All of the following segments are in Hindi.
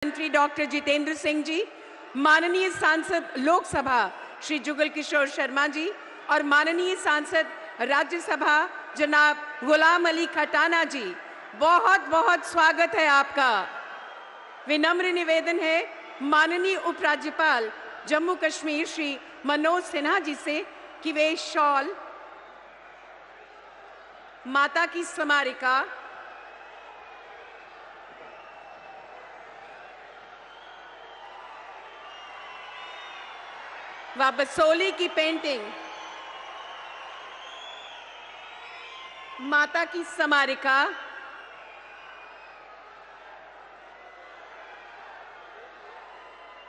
मंत्री डॉक्टर जितेंद्र सिंह जी, माननीय सांसद लोकसभा श्री जुगल किशोर शर्मा जी और माननीय सांसद राज्यसभा जनाब गुलाम अली खटाना जी, बहुत बहुत स्वागत है आपका। विनम्र निवेदन है माननीय उपराज्यपाल जम्मू कश्मीर श्री मनोज सिन्हा जी से कि वे शॉल, माता की स्मारिका व बसोली की पेंटिंग, माता की स्मारिका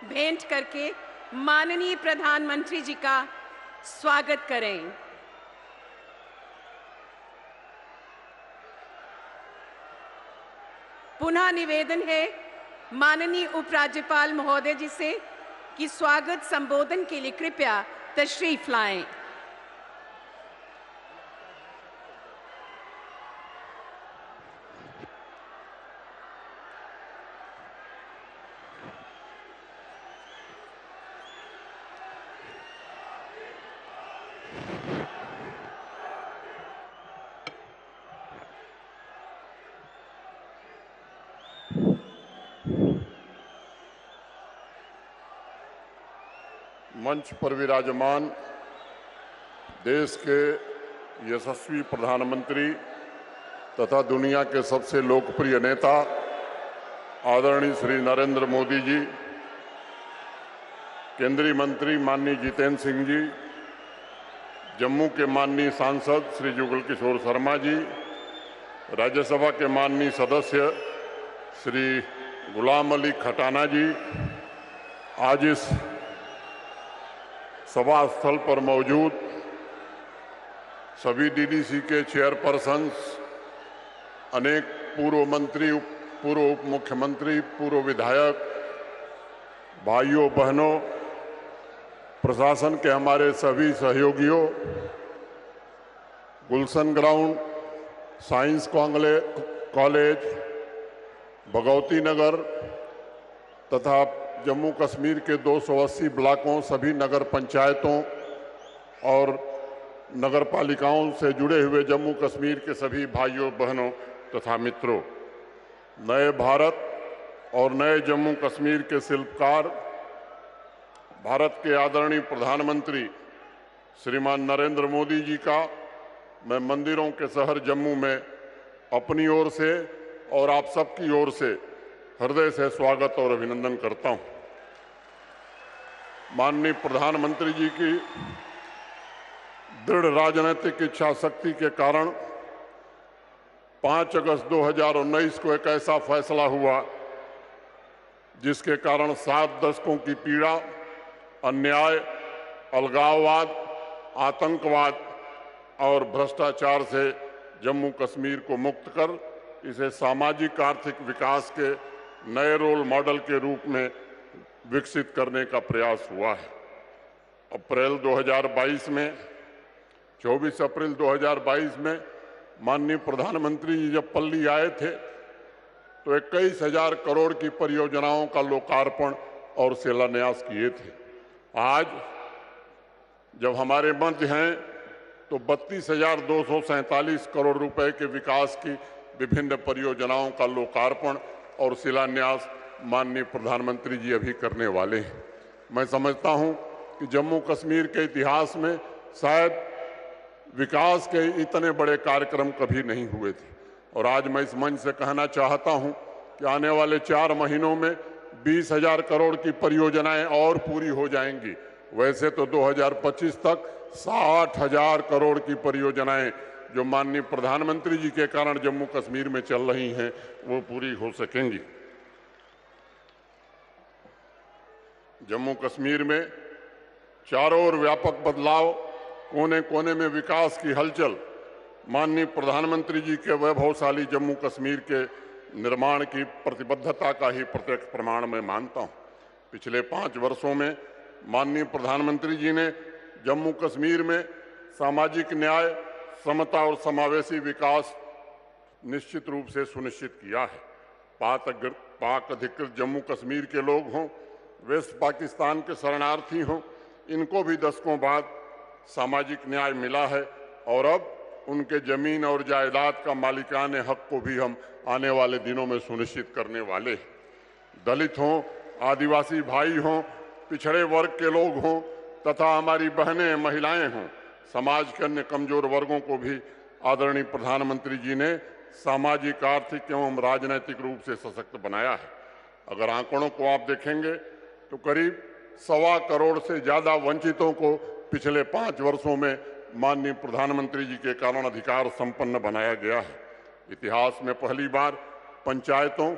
भेंट करके माननीय प्रधानमंत्री जी का स्वागत करें। पुनः निवेदन है माननीय उपराज्यपाल महोदय जी से कि स्वागत संबोधन के लिए कृपया तशरीफ लाएं। मंच पर विराजमान देश के यशस्वी प्रधानमंत्री तथा दुनिया के सबसे लोकप्रिय नेता आदरणीय श्री नरेंद्र मोदी जी, केंद्रीय मंत्री माननीय जितेंद्र सिंह जी, जम्मू के माननीय सांसद श्री जुगल किशोर शर्मा जी, राज्यसभा के माननीय सदस्य श्री गुलाम अली खटाना जी, आज इस सभा स्थल पर मौजूद सभी डीडीसी के चेयरपर्सन्स, अनेक पूर्व मंत्री, पूर्व उप मुख्यमंत्री, पूर्व विधायक, भाइयों बहनों, प्रशासन के हमारे सभी सहयोगियों, गुलशन ground, science college, Bhagwati Nagar तथा जम्मू कश्मीर के 280 ब्लॉकों, सभी नगर पंचायतों और नगर पालिकाओं से जुड़े हुए जम्मू कश्मीर के सभी भाइयों बहनों तथा मित्रों, नए भारत और नए जम्मू कश्मीर के शिल्पकार भारत के आदरणीय प्रधानमंत्री श्रीमान नरेंद्र मोदी जी का मैं मंदिरों के शहर जम्मू में अपनी ओर से और आप सबकी ओर से हृदय से स्वागत और अभिनंदन करता हूं। माननीय प्रधानमंत्री जी की दृढ़ राजनीतिक इच्छा शक्ति के कारण 5 अगस्त 2019 को एक ऐसा फैसला हुआ जिसके कारण 7 दशकों की पीड़ा, अन्याय, अलगाववाद, आतंकवाद और भ्रष्टाचार से जम्मू कश्मीर को मुक्त कर इसे सामाजिक आर्थिक विकास के नए रोल मॉडल के रूप में विकसित करने का प्रयास हुआ है। अप्रैल 2022 में 24 अप्रैल 2022 में माननीय प्रधानमंत्री जी जब पल्ली आए थे तो 21,000 करोड़ की परियोजनाओं का लोकार्पण और शिलान्यास किए थे। आज जब हमारे मध्य हैं तो 32,247 करोड़ रुपए के विकास की विभिन्न परियोजनाओं का लोकार्पण और शिलान्यास माननीय प्रधानमंत्री जी अभी करने वाले हैं। मैं समझता हूं कि जम्मू कश्मीर के इतिहास में शायद विकास के इतने बड़े कार्यक्रम कभी नहीं हुए थे और आज मैं इस मंच से कहना चाहता हूं कि आने वाले 4 महीनों में 20,000 करोड़ की परियोजनाएं और पूरी हो जाएंगी। वैसे तो 2025 तक 60,000 करोड़ की परियोजनाएं जो माननीय प्रधानमंत्री जी के कारण जम्मू कश्मीर में चल रही हैं वो पूरी हो सकेंगी। जम्मू कश्मीर में चारों ओर व्यापक बदलाव, कोने कोने में विकास की हलचल माननीय प्रधानमंत्री जी के वैभवशाली जम्मू कश्मीर के निर्माण की प्रतिबद्धता का ही प्रत्यक्ष प्रमाण मैं मानता हूं। पिछले 5 वर्षों में माननीय प्रधानमंत्री जी ने जम्मू कश्मीर में सामाजिक न्याय, समता और समावेशी विकास निश्चित रूप से सुनिश्चित किया है। पाक अधिकृत जम्मू कश्मीर के लोग हों, वेस्ट पाकिस्तान के शरणार्थी हों, इनको भी दशकों बाद सामाजिक न्याय मिला है और अब उनके जमीन और जायदाद का मालिकाने हक को भी हम आने वाले दिनों में सुनिश्चित करने वाले हैं। दलित हों, आदिवासी भाई हों, पिछड़े वर्ग के लोग हों तथा हमारी बहनें महिलाएं हों, समाज के अन्य कमजोर वर्गों को भी आदरणीय प्रधानमंत्री जी ने सामाजिक, आर्थिक एवं राजनीतिक रूप से सशक्त बनाया है। अगर आंकड़ों को आप देखेंगे तो करीब 1.25 करोड़ से ज्यादा वंचितों को पिछले 5 वर्षों में माननीय प्रधानमंत्री जी के कारण अधिकार संपन्न बनाया गया है। इतिहास में पहली बार पंचायतों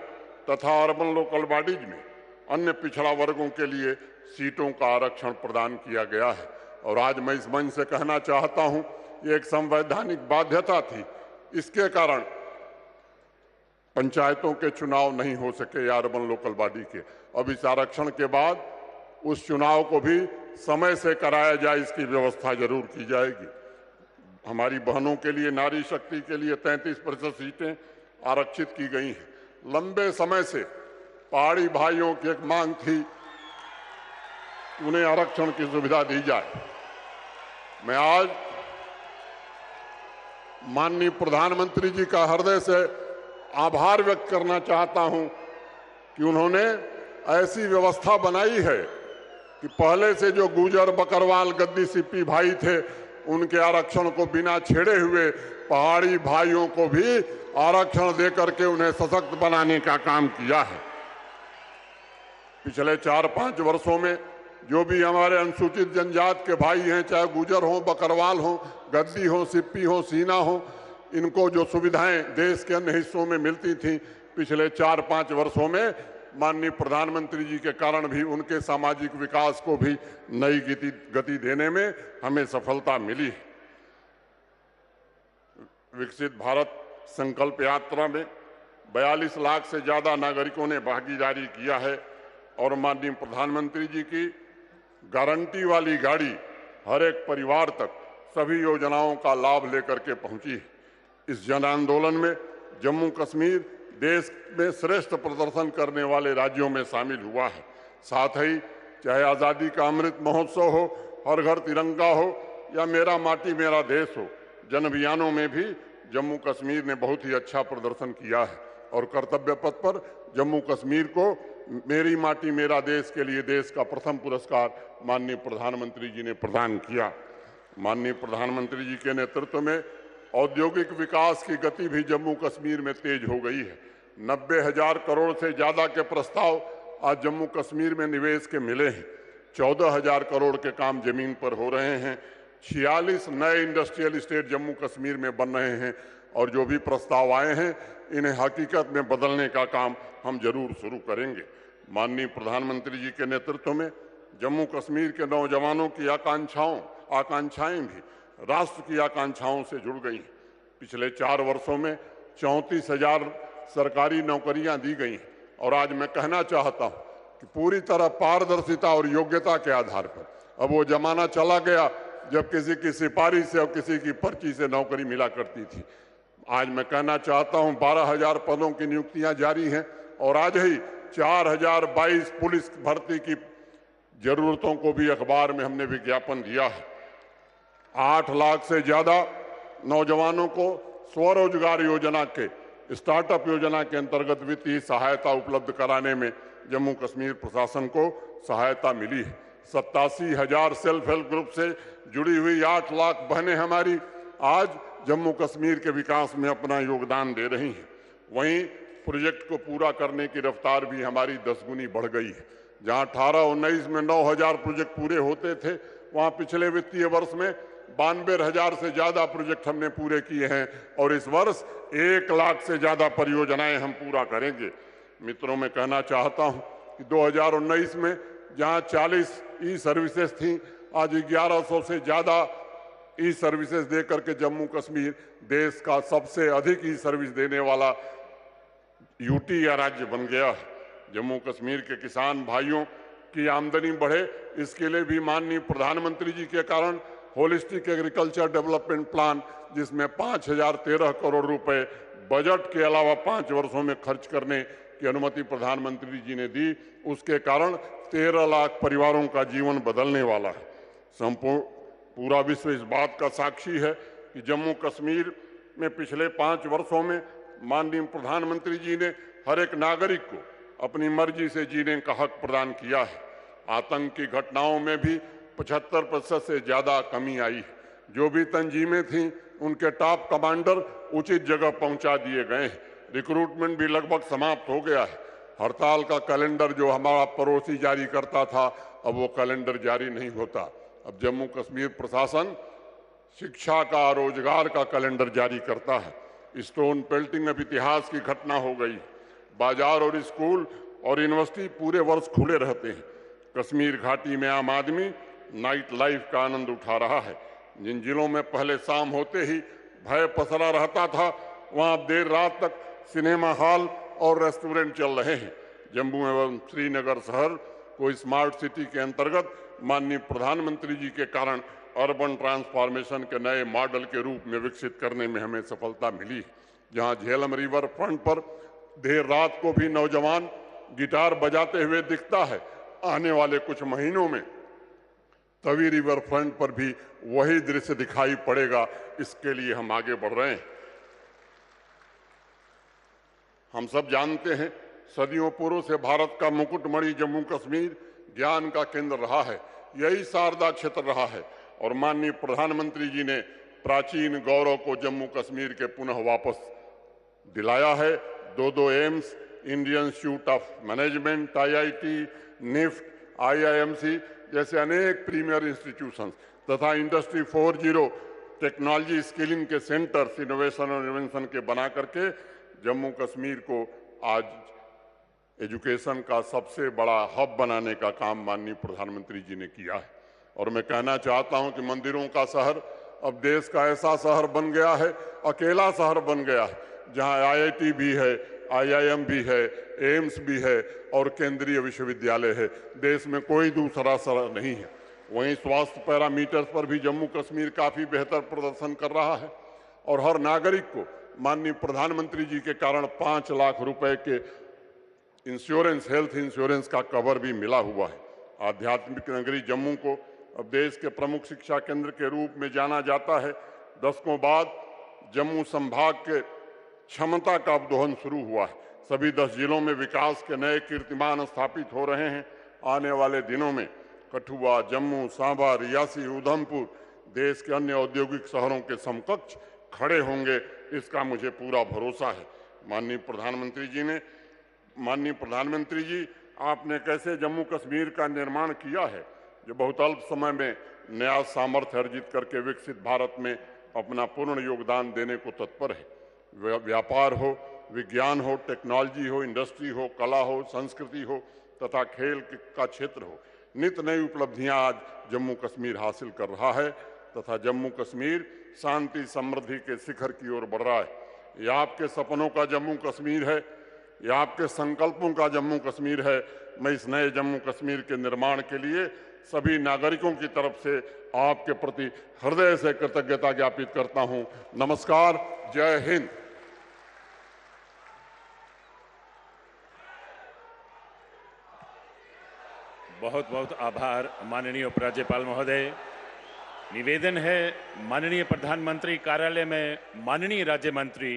तथा अर्बन लोकल बॉडीज में अन्य पिछड़ा वर्गों के लिए सीटों का आरक्षण प्रदान किया गया है और आज मैं इस मंच से कहना चाहता हूं, ये एक संवैधानिक बाध्यता थी, इसके कारण पंचायतों के चुनाव नहीं हो सके या अर्बन लोकल बॉडी के। अब इस आरक्षण के बाद उस चुनाव को भी समय से कराया जाए, इसकी व्यवस्था जरूर की जाएगी। हमारी बहनों के लिए, नारी शक्ति के लिए 33% सीटें आरक्षित की गई हैं। लंबे समय से पहाड़ी भाइयों की एक मांग थी कि उन्हें आरक्षण की सुविधा दी जाए। मैं आज माननीय प्रधानमंत्री जी का हृदय से आभार व्यक्त करना चाहता हूं कि उन्होंने ऐसी व्यवस्था बनाई है कि पहले से जो गुजर, बकरवाल, गद्दी, सिप्पी भाई थे, उनके आरक्षण को बिना छेड़े हुए पहाड़ी भाइयों को भी आरक्षण देकर के उन्हें सशक्त बनाने का काम किया है। पिछले 4-5 वर्षों में जो भी हमारे अनुसूचित जनजाति के भाई हैं, चाहे गुजर हो, बकरवाल हो, गद्दी हो, सिप्पी हो, सीना हो, इनको जो सुविधाएं देश के अन्य हिस्सों में मिलती थी, पिछले 4-5 वर्षों में माननीय प्रधानमंत्री जी के कारण भी उनके सामाजिक विकास को भी नई गति देने में हमें सफलता मिली। विकसित भारत संकल्प यात्रा में 42 लाख से ज्यादा नागरिकों ने भागीदारी किया है और माननीय प्रधानमंत्री जी की गारंटी वाली गाड़ी हर एक परिवार तक सभी योजनाओं का लाभ लेकर के पहुंची है। इस जन आंदोलन में जम्मू कश्मीर देश में श्रेष्ठ प्रदर्शन करने वाले राज्यों में शामिल हुआ है। साथ ही चाहे आज़ादी का अमृत महोत्सव हो, हर घर तिरंगा हो या मेरा माटी मेरा देश हो, जन अभियानों में भी जम्मू कश्मीर ने बहुत ही अच्छा प्रदर्शन किया है और कर्तव्य पथ पर जम्मू कश्मीर को मेरी माटी मेरा देश के लिए देश का प्रथम पुरस्कार माननीय प्रधानमंत्री जी ने प्रदान किया। माननीय प्रधानमंत्री जी के नेतृत्व में औद्योगिक विकास की गति भी जम्मू कश्मीर में तेज हो गई है। 90,000 करोड़ से ज्यादा के प्रस्ताव आज जम्मू कश्मीर में निवेश के मिले हैं। 14,000 करोड़ के काम जमीन पर हो रहे हैं। 46 नए इंडस्ट्रियल एस्टेट जम्मू कश्मीर में बन रहे हैं और जो भी प्रस्ताव आए हैं इन्हें हकीकत में बदलने का काम हम जरूर शुरू करेंगे। माननीय प्रधानमंत्री जी के नेतृत्व में जम्मू कश्मीर के नौजवानों की आकांक्षाएं भी राष्ट्र की आकांक्षाओं से जुड़ गई हैं। पिछले 4 वर्षों में 34,000 सरकारी नौकरियां दी गई हैं और आज मैं कहना चाहता हूं कि पूरी तरह पारदर्शिता और योग्यता के आधार पर अब वो जमाना चला गया जब किसी की सिफारिश से और किसी की पर्ची से नौकरी मिला करती थी। आज मैं कहना चाहता हूं 12,000 पदों की नियुक्तियां जारी हैं और आज ही 4,022 पुलिस भर्ती की जरूरतों को भी अखबार में हमने विज्ञापन दिया है। 8 लाख से ज्यादा नौजवानों को स्वरोजगार योजना के स्टार्टअप योजना के अंतर्गत वित्तीय सहायता उपलब्ध कराने में जम्मू कश्मीर प्रशासन को सहायता मिली है। 87,000 सेल्फ हेल्प ग्रुप से जुड़ी हुई 8 लाख बहनें हमारी आज जम्मू कश्मीर के विकास में अपना योगदान दे रही हैं। वहीं प्रोजेक्ट को पूरा करने की रफ्तार भी हमारी 10 गुनी बढ़ गई है। जहां 18-19 में 9,000 प्रोजेक्ट पूरे होते थे, वहां पिछले वित्तीय वर्ष में 92,000 से ज्यादा प्रोजेक्ट हमने पूरे किए हैं और इस वर्ष 1 लाख से ज्यादा परियोजनाएं हम पूरा करेंगे। मित्रों, मैं कहना चाहता हूं कि 2019 में जहां 40 ई सर्विसेज थी, आज 1100 से ज्यादा ई सर्विसेज देकर के जम्मू कश्मीर देश का सबसे अधिक ई सर्विस देने वाला यूटी या राज्य बन गया है। जम्मू कश्मीर के किसान भाइयों की आमदनी बढ़े, इसके लिए भी माननीय प्रधानमंत्री जी के कारण होलिस्टिक एग्रीकल्चर डेवलपमेंट प्लान, जिसमें 5,013 करोड़ रुपए बजट के अलावा 5 वर्षों में खर्च करने की अनुमति प्रधानमंत्री जी ने दी, उसके कारण 13 लाख परिवारों का जीवन बदलने वाला है। पूरा विश्व इस बात का साक्षी है कि जम्मू कश्मीर में पिछले 5 वर्षों में माननीय प्रधानमंत्री जी ने हर एक नागरिक को अपनी मर्जी से जीने का हक प्रदान किया है। आतंक की घटनाओं में भी 75% से ज्यादा कमी आई है। जो भी तंजीमें थीं, उनके टॉप कमांडर उचित जगह पहुंचा दिए गए हैं। रिक्रूटमेंट भी लगभग समाप्त हो गया है। हड़ताल का कैलेंडर जो हमारा पड़ोसी जारी करता था, अब वो कैलेंडर जारी नहीं होता। अब जम्मू कश्मीर प्रशासन शिक्षा का, रोजगार का कैलेंडर जारी करता है। स्टोन पेल्टिंग अब इतिहास की घटना हो गई। बाजार और स्कूल और यूनिवर्सिटी पूरे वर्ष खुले रहते हैं। कश्मीर घाटी में आम आदमी नाइट लाइफ का आनंद उठा रहा है। जिन जिलों में पहले शाम होते ही भय पसरा रहता था, वहां देर रात तक सिनेमा हॉल और रेस्टोरेंट चल रहे हैं। जम्मू एवं श्रीनगर शहर को स्मार्ट सिटी के अंतर्गत माननीय प्रधानमंत्री जी के कारण अर्बन ट्रांसफॉर्मेशन के नए मॉडल के रूप में विकसित करने में हमें सफलता मिली है। जहां झेलम रिवर फ्रंट पर देर रात को भी नौजवान गिटार बजाते हुए दिखता है, आने वाले कुछ महीनों में तवी रिवर फ्रंट पर भी वही दृश्य दिखाई पड़ेगा। इसके लिए हम आगे बढ़ रहे हैं। हम सब जानते हैं, सदियों पूर्व से भारत का मुकुटमणि जम्मू कश्मीर ज्ञान का केंद्र रहा है। यही शारदा क्षेत्र रहा है और माननीय प्रधानमंत्री जी ने प्राचीन गौरव को जम्मू कश्मीर के पुनः वापस दिलाया है। 2 AIIMS, Indian Institute of Management, IIT, NIFT, IIMC जैसे अनेक प्रीमियर इंस्टीट्यूशंस तथा इंडस्ट्री 4.0 टेक्नोलॉजी स्किलिंग के सेंटर्स इनोवेशन और इन्वेंशन के बना करके जम्मू कश्मीर को आज एजुकेशन का सबसे बड़ा हब बनाने का काम माननीय प्रधानमंत्री जी ने किया है। और मैं कहना चाहता हूं कि मंदिरों का शहर अब देश का ऐसा शहर बन गया है, अकेला शहर बन गया है, जहां IIT भी है, IIM भी है, एम्स भी है और केंद्रीय विश्वविद्यालय है। देश में कोई दूसरा शहर नहीं है। वहीं स्वास्थ्य पैरामीटर्स पर भी जम्मू कश्मीर काफी बेहतर प्रदर्शन कर रहा है और हर नागरिक को माननीय प्रधानमंत्री जी के कारण 5 लाख रुपए के इंश्योरेंस, हेल्थ इंश्योरेंस का कवर भी मिला हुआ है। आध्यात्मिक नगरी जम्मू को अब देश के प्रमुख शिक्षा केंद्र के रूप में जाना जाता है। दशकों बाद जम्मू संभाग के क्षमता का अवदोहन शुरू हुआ है। सभी 10 जिलों में विकास के नए कीर्तिमान स्थापित हो रहे हैं। आने वाले दिनों में कठुआ, जम्मू, सांबा, रियासी, उधमपुर देश के अन्य औद्योगिक शहरों के समकक्ष खड़े होंगे, इसका मुझे पूरा भरोसा है। माननीय प्रधानमंत्री जी, आपने कैसे जम्मू कश्मीर का निर्माण किया है, जो बहुत अल्प समय में नया सामर्थ्य अर्जित करके विकसित भारत में अपना पूर्ण योगदान देने को तत्पर है। व्यापार हो, विज्ञान हो, टेक्नोलॉजी हो, इंडस्ट्री हो, कला हो, संस्कृति हो तथा खेल का क्षेत्र हो, नित नई उपलब्धियां आज जम्मू कश्मीर हासिल कर रहा है तथा जम्मू कश्मीर शांति समृद्धि के शिखर की ओर बढ़ रहा है। यह आपके सपनों का जम्मू कश्मीर है, यह आपके संकल्पों का जम्मू कश्मीर है। मैं इस नए जम्मू कश्मीर के निर्माण के लिए सभी नागरिकों की तरफ से आपके प्रति हृदय से कृतज्ञता ज्ञापित करता हूं। नमस्कार, जय हिंद। बहुत बहुत आभार माननीय उपराज्यपाल महोदय। निवेदन है माननीय प्रधानमंत्री कार्यालय में माननीय राज्य मंत्री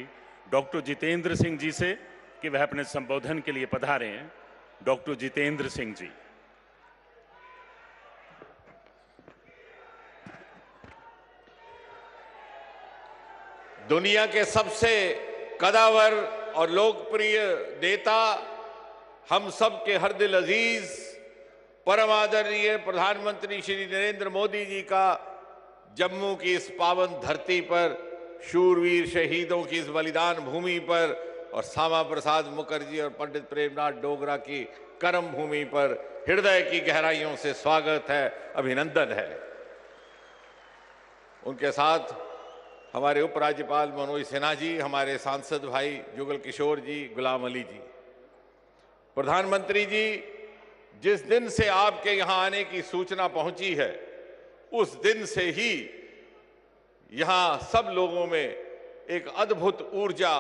डॉक्टर जितेंद्र सिंह जी से कि वह अपने संबोधन के लिए पधारे हैं। डॉक्टर जितेंद्र सिंह जी। दुनिया के सबसे कदावर और लोकप्रिय नेता, हम सब के हर दिल अजीज परम आदरणीय प्रधानमंत्री श्री नरेंद्र मोदी जी का जम्मू की इस पावन धरती पर, शूरवीर शहीदों की इस बलिदान भूमि पर और श्यामा प्रसाद मुखर्जी और पंडित प्रेमनाथ डोगरा की कर्म भूमि पर हृदय की गहराइयों से स्वागत है, अभिनंदन है। उनके साथ हमारे उपराज्यपाल मनोज सिन्हा जी, हमारे सांसद भाई जुगल किशोर जी, गुलाम अली जी। प्रधानमंत्री जी, जिस दिन से आपके यहां आने की सूचना पहुंची है, उस दिन से ही यहां सब लोगों में एक अद्भुत ऊर्जा,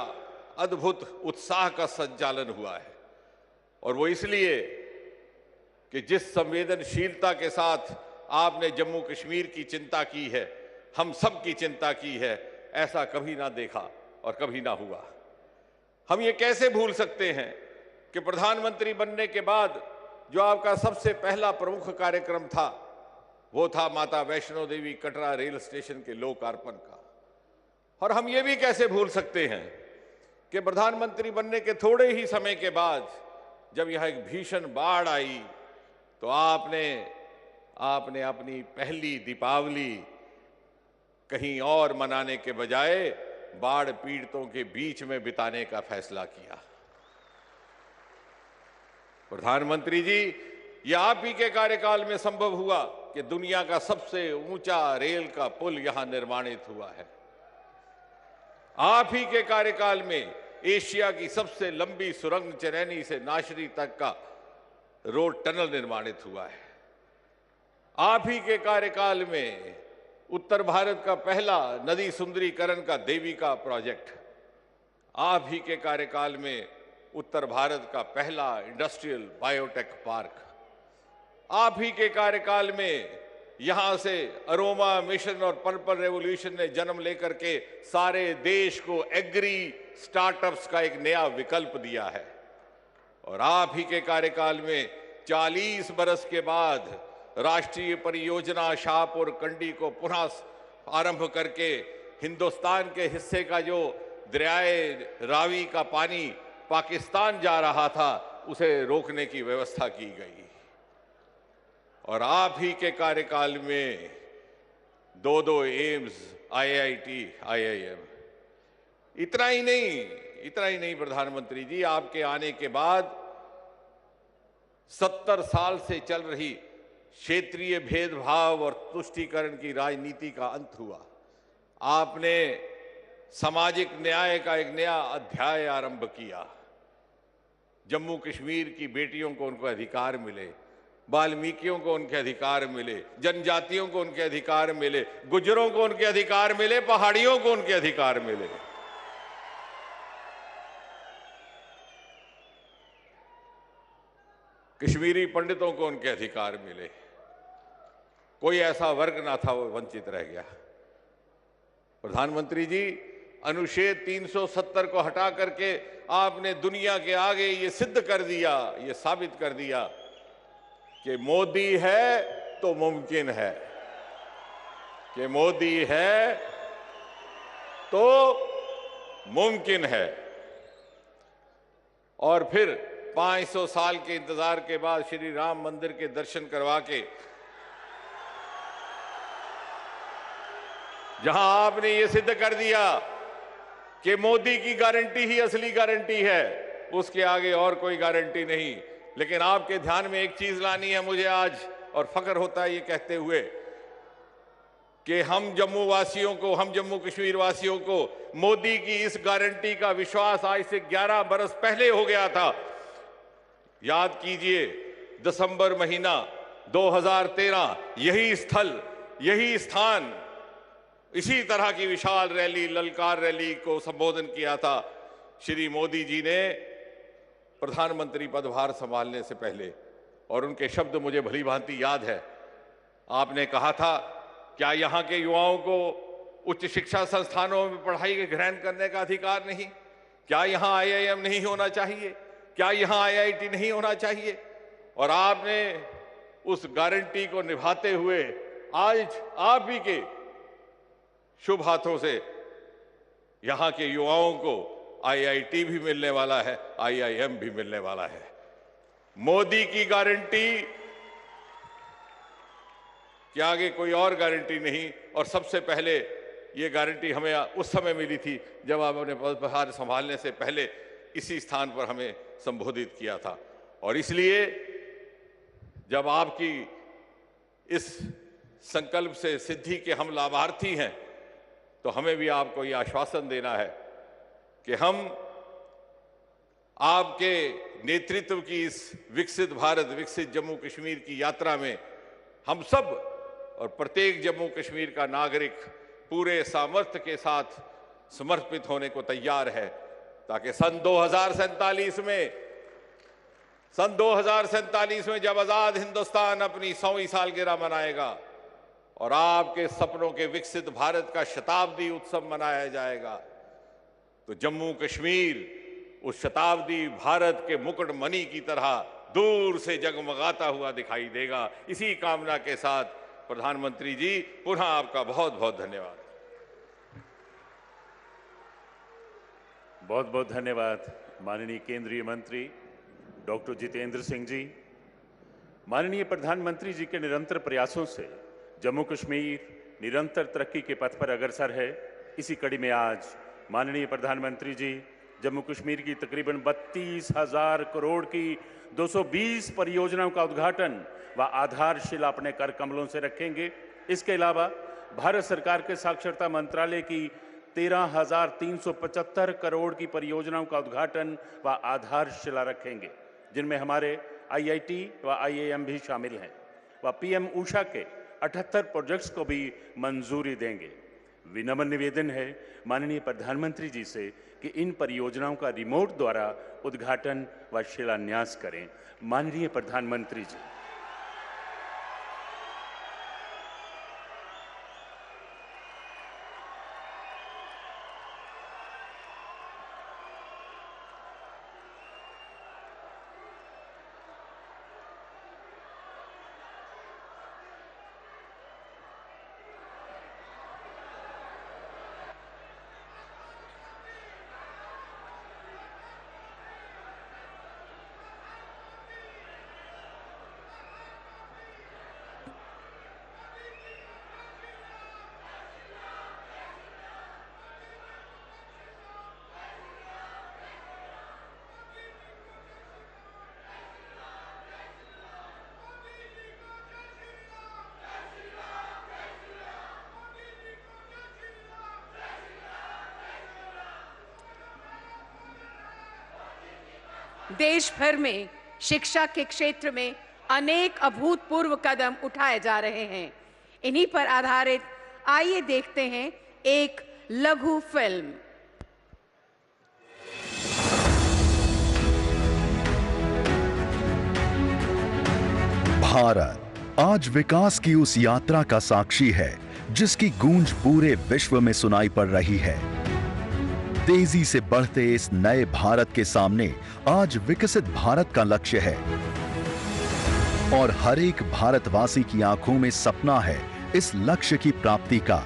अद्भुत उत्साह का संचालन हुआ है। और वो इसलिए कि जिस संवेदनशीलता के साथ आपने जम्मू कश्मीर की चिंता की है, हम सब की चिंता की है, ऐसा कभी ना देखा और कभी ना हुआ। हम ये कैसे भूल सकते हैं कि प्रधानमंत्री बनने के बाद जो आपका सबसे पहला प्रमुख कार्यक्रम था वो था माता वैष्णो देवी कटरा रेल स्टेशन के लोकार्पण का। और हम ये भी कैसे भूल सकते हैं कि प्रधानमंत्री बनने के थोड़े ही समय के बाद जब यहां एक भीषण बाढ़ आई तो आपने अपनी पहली दीपावली कहीं और मनाने के बजाय बाढ़ पीड़ितों के बीच में बिताने का फैसला किया। प्रधानमंत्री जी, यह आप ही के कार्यकाल में संभव हुआ कि दुनिया का सबसे ऊंचा रेल का पुल यहां निर्माणित हुआ है। आप ही के कार्यकाल में एशिया की सबसे लंबी सुरंग चरैनी से नाशरी तक का रोड टनल निर्माणित हुआ है। आप ही के कार्यकाल में उत्तर भारत का पहला नदी सुंदरीकरण का देविका प्रोजेक्ट, आप ही के कार्यकाल में उत्तर भारत का पहला इंडस्ट्रियल बायोटेक पार्क, आप ही के कार्यकाल में यहां से अरोमा मिशन और पर्पल रेवोल्यूशन ने जन्म लेकर के सारे देश को एग्री स्टार्टअप्स का एक नया विकल्प दिया है। और आप ही के कार्यकाल में 40 बरस के बाद राष्ट्रीय परियोजना शाहपुर कंडी को पुनः आरंभ करके हिंदुस्तान के हिस्से का जो दरियाए रावी का पानी पाकिस्तान जा रहा था उसे रोकने की व्यवस्था की गई। और आप ही के कार्यकाल में 2 एम्स, IIT, IIM। इतना ही नहीं प्रधानमंत्री जी, आपके आने के बाद 70 साल से चल रही क्षेत्रीय भेदभाव और तुष्टीकरण की राजनीति का अंत हुआ। आपने सामाजिक न्याय का एक नया अध्याय आरंभ किया। जम्मू कश्मीर की बेटियों को उनको अधिकार मिले, वाल्मीकियों को उनके अधिकार मिले, जनजातियों को उनके अधिकार मिले, गुज्जरों को उनके अधिकार मिले, पहाड़ियों को उनके अधिकार मिले। कश्मीरी पंडितों को उनके अधिकार मिले। कोई ऐसा वर्ग ना था वो वंचित रह गया। प्रधानमंत्री जी, अनुच्छेद 370 को हटा करके आपने दुनिया के आगे ये सिद्ध कर दिया, ये साबित कर दिया कि मोदी है तो मुमकिन है, कि मोदी है तो मुमकिन है। और फिर 500 साल के इंतजार के बाद श्री राम मंदिर के दर्शन करवा के जहां आपने ये सिद्ध कर दिया कि मोदी की गारंटी ही असली गारंटी है, उसके आगे और कोई गारंटी नहीं। लेकिन आपके ध्यान में एक चीज लानी है मुझे आज, और फख्र होता है ये कहते हुए कि हम जम्मू वासियों को, हम जम्मू कश्मीर वासियों को मोदी की इस गारंटी का विश्वास आज से 11 बरस पहले हो गया था। याद कीजिए, दिसंबर महीना 2013, यही स्थल, यही स्थान, इसी तरह की विशाल रैली, ललकार रैली को संबोधन किया था श्री मोदी जी ने प्रधानमंत्री पदभार संभालने से पहले। और उनके शब्द मुझे भली भांति याद है। आपने कहा था, क्या यहां के युवाओं को उच्च शिक्षा संस्थानों में पढ़ाई ग्रहण करने का अधिकार नहीं? क्या यहां IIM नहीं होना चाहिए? क्या यहां IIT नहीं होना चाहिए? और आपने उस गारंटी को निभाते हुए आज आप ही के शुभ हाथों से यहां के युवाओं को IIT भी मिलने वाला है, IIM भी मिलने वाला है। मोदी की गारंटी के आगे कोई और गारंटी नहीं। और सबसे पहले ये गारंटी हमें उस समय मिली थी जब आपने पदभार संभालने से पहले इसी स्थान पर हमें संबोधित किया था। और इसलिए जब आपकी इस संकल्प से सिद्धि के हम लाभार्थी हैं तो हमें भी आपको ये आश्वासन देना है कि हम आपके नेतृत्व की इस विकसित भारत, विकसित जम्मू कश्मीर की यात्रा में हम सब और प्रत्येक जम्मू कश्मीर का नागरिक पूरे सामर्थ्य के साथ समर्पित होने को तैयार है, ताकि सन 2047 में सन 2047 में जब आजाद हिंदुस्तान अपनी 100वीं सालगिरह मनाएगा और आपके सपनों के विकसित भारत का शताब्दी उत्सव मनाया जाएगा, तो जम्मू कश्मीर उस शताब्दी भारत के मुकुटमणि की तरह दूर से जगमगाता हुआ दिखाई देगा। इसी कामना के साथ प्रधानमंत्री जी, पुनः आपका बहुत बहुत धन्यवाद। बहुत बहुत धन्यवाद माननीय केंद्रीय मंत्री डॉक्टर जितेंद्र सिंह जी। माननीय प्रधानमंत्री जी के निरंतर प्रयासों से जम्मू कश्मीर निरंतर तरक्की के पथ पर अग्रसर है। इसी कड़ी में आज माननीय प्रधानमंत्री जी जम्मू कश्मीर की तकरीबन 32,000 करोड़ की 220 परियोजनाओं का उद्घाटन व आधारशिला अपने कर कमलों से रखेंगे। इसके अलावा भारत सरकार के साक्षरता मंत्रालय की 13,375 करोड़ की परियोजनाओं का उद्घाटन व आधारशिला रखेंगे, जिनमें हमारे IIT व IIM भी शामिल हैं व PM ऊषा के 78 प्रोजेक्ट्स को भी मंजूरी देंगे। विनम्र निवेदन है माननीय प्रधानमंत्री जी से कि इन परियोजनाओं का रिमोट द्वारा उद्घाटन व शिलान्यास करें। माननीय प्रधानमंत्री जी। देश भर में शिक्षा के क्षेत्र में अनेक अभूतपूर्व कदम उठाए जा रहे हैं। इन्हीं पर आधारित आइए देखते हैं एक लघु फिल्म। भारत आज विकास की उस यात्रा का साक्षी है जिसकी गूंज पूरे विश्व में सुनाई पड़ रही है। तेजी से बढ़ते इस नए भारत के सामने आज विकसित भारत का लक्ष्य है और हर एक भारतवासी की आंखों में सपना है इस लक्ष्य की प्राप्ति का,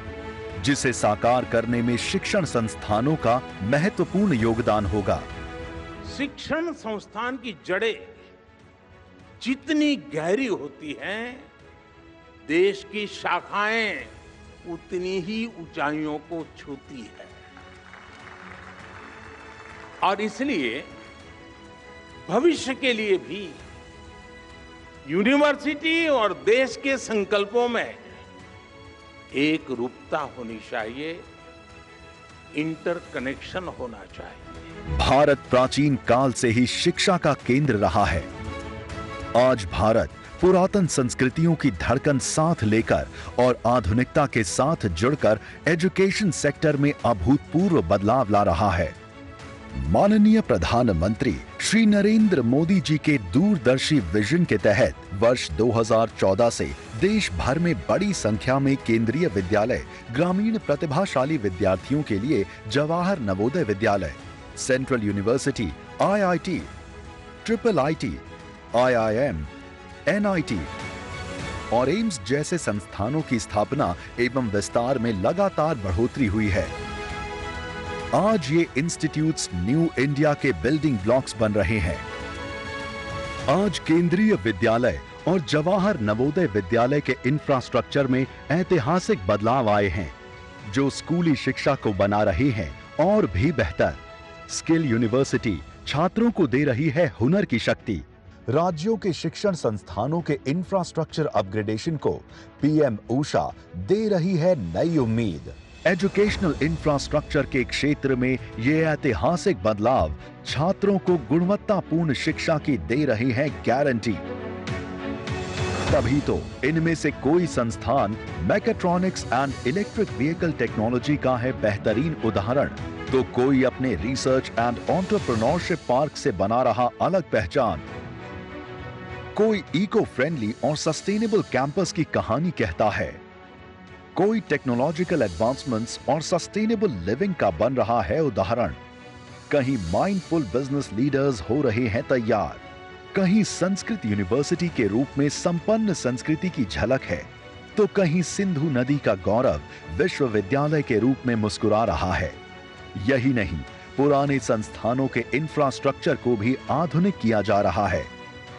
जिसे साकार करने में शिक्षण संस्थानों का महत्वपूर्ण योगदान होगा। शिक्षण संस्थान की जड़ें जितनी गहरी होती हैं, देश की शाखाएं उतनी ही ऊंचाइयों को छूती है। और इसलिए भविष्य के लिए भी यूनिवर्सिटी और देश के संकल्पों में एक रूपता होनी चाहिए, इंटरकनेक्शन होना चाहिए। भारत प्राचीन काल से ही शिक्षा का केंद्र रहा है। आज भारत पुरातन संस्कृतियों की धड़कन साथ लेकर और आधुनिकता के साथ जुड़कर एजुकेशन सेक्टर में अभूतपूर्व बदलाव ला रहा है। माननीय प्रधानमंत्री श्री नरेंद्र मोदी जी के दूरदर्शी विजन के तहत वर्ष 2014 से देश भर में बड़ी संख्या में केंद्रीय विद्यालय ग्रामीण प्रतिभाशाली विद्यार्थियों के लिए Jawahar Navodaya Vidyalaya, central university, IIT, IIIT, IIM, NIT और एम्स जैसे संस्थानों की स्थापना एवं विस्तार में लगातार बढ़ोतरी हुई है। आज ये इंस्टीट्यूट्स न्यू इंडिया के बिल्डिंग ब्लॉक्स बन रहे हैं। आज केंद्रीय विद्यालय और जवाहर नवोदय विद्यालय के इंफ्रास्ट्रक्चर में ऐतिहासिक बदलाव आए हैं, जो स्कूली शिक्षा को बना रहे हैं और भी बेहतर। स्किल यूनिवर्सिटी छात्रों को दे रही है हुनर की शक्ति। राज्यों के शिक्षण संस्थानों के इंफ्रास्ट्रक्चर अपग्रेडेशन को PM ऊषा दे रही है नई उम्मीद। एजुकेशनल इंफ्रास्ट्रक्चर के क्षेत्र में ये ऐतिहासिक बदलाव छात्रों को गुणवत्तापूर्ण शिक्षा की दे रही है गारंटी। तभी तो इनमें से कोई संस्थान mechatronics and electric vehicle technology का है बेहतरीन उदाहरण, तो कोई अपने रिसर्च एंड एंटरप्रेन्योरशिप पार्क से बना रहा अलग पहचान। कोई इको फ्रेंडली और सस्टेनेबल कैंपस की कहानी कहता है, कोई टेक्नोलॉजिकल एडवांसमेंट्स और सस्टेनेबल लिविंग का बन रहा है उदाहरण। कहीं माइंडफुल बिजनेस लीडर्स हो रहे हैं तैयार, कहीं संस्कृत यूनिवर्सिटी के रूप में संपन्न संस्कृति की झलक है, तो कहीं सिंधु नदी का गौरव विश्वविद्यालय के रूप में मुस्कुरा रहा है। यही नहीं, पुराने संस्थानों के इंफ्रास्ट्रक्चर को भी आधुनिक किया जा रहा है।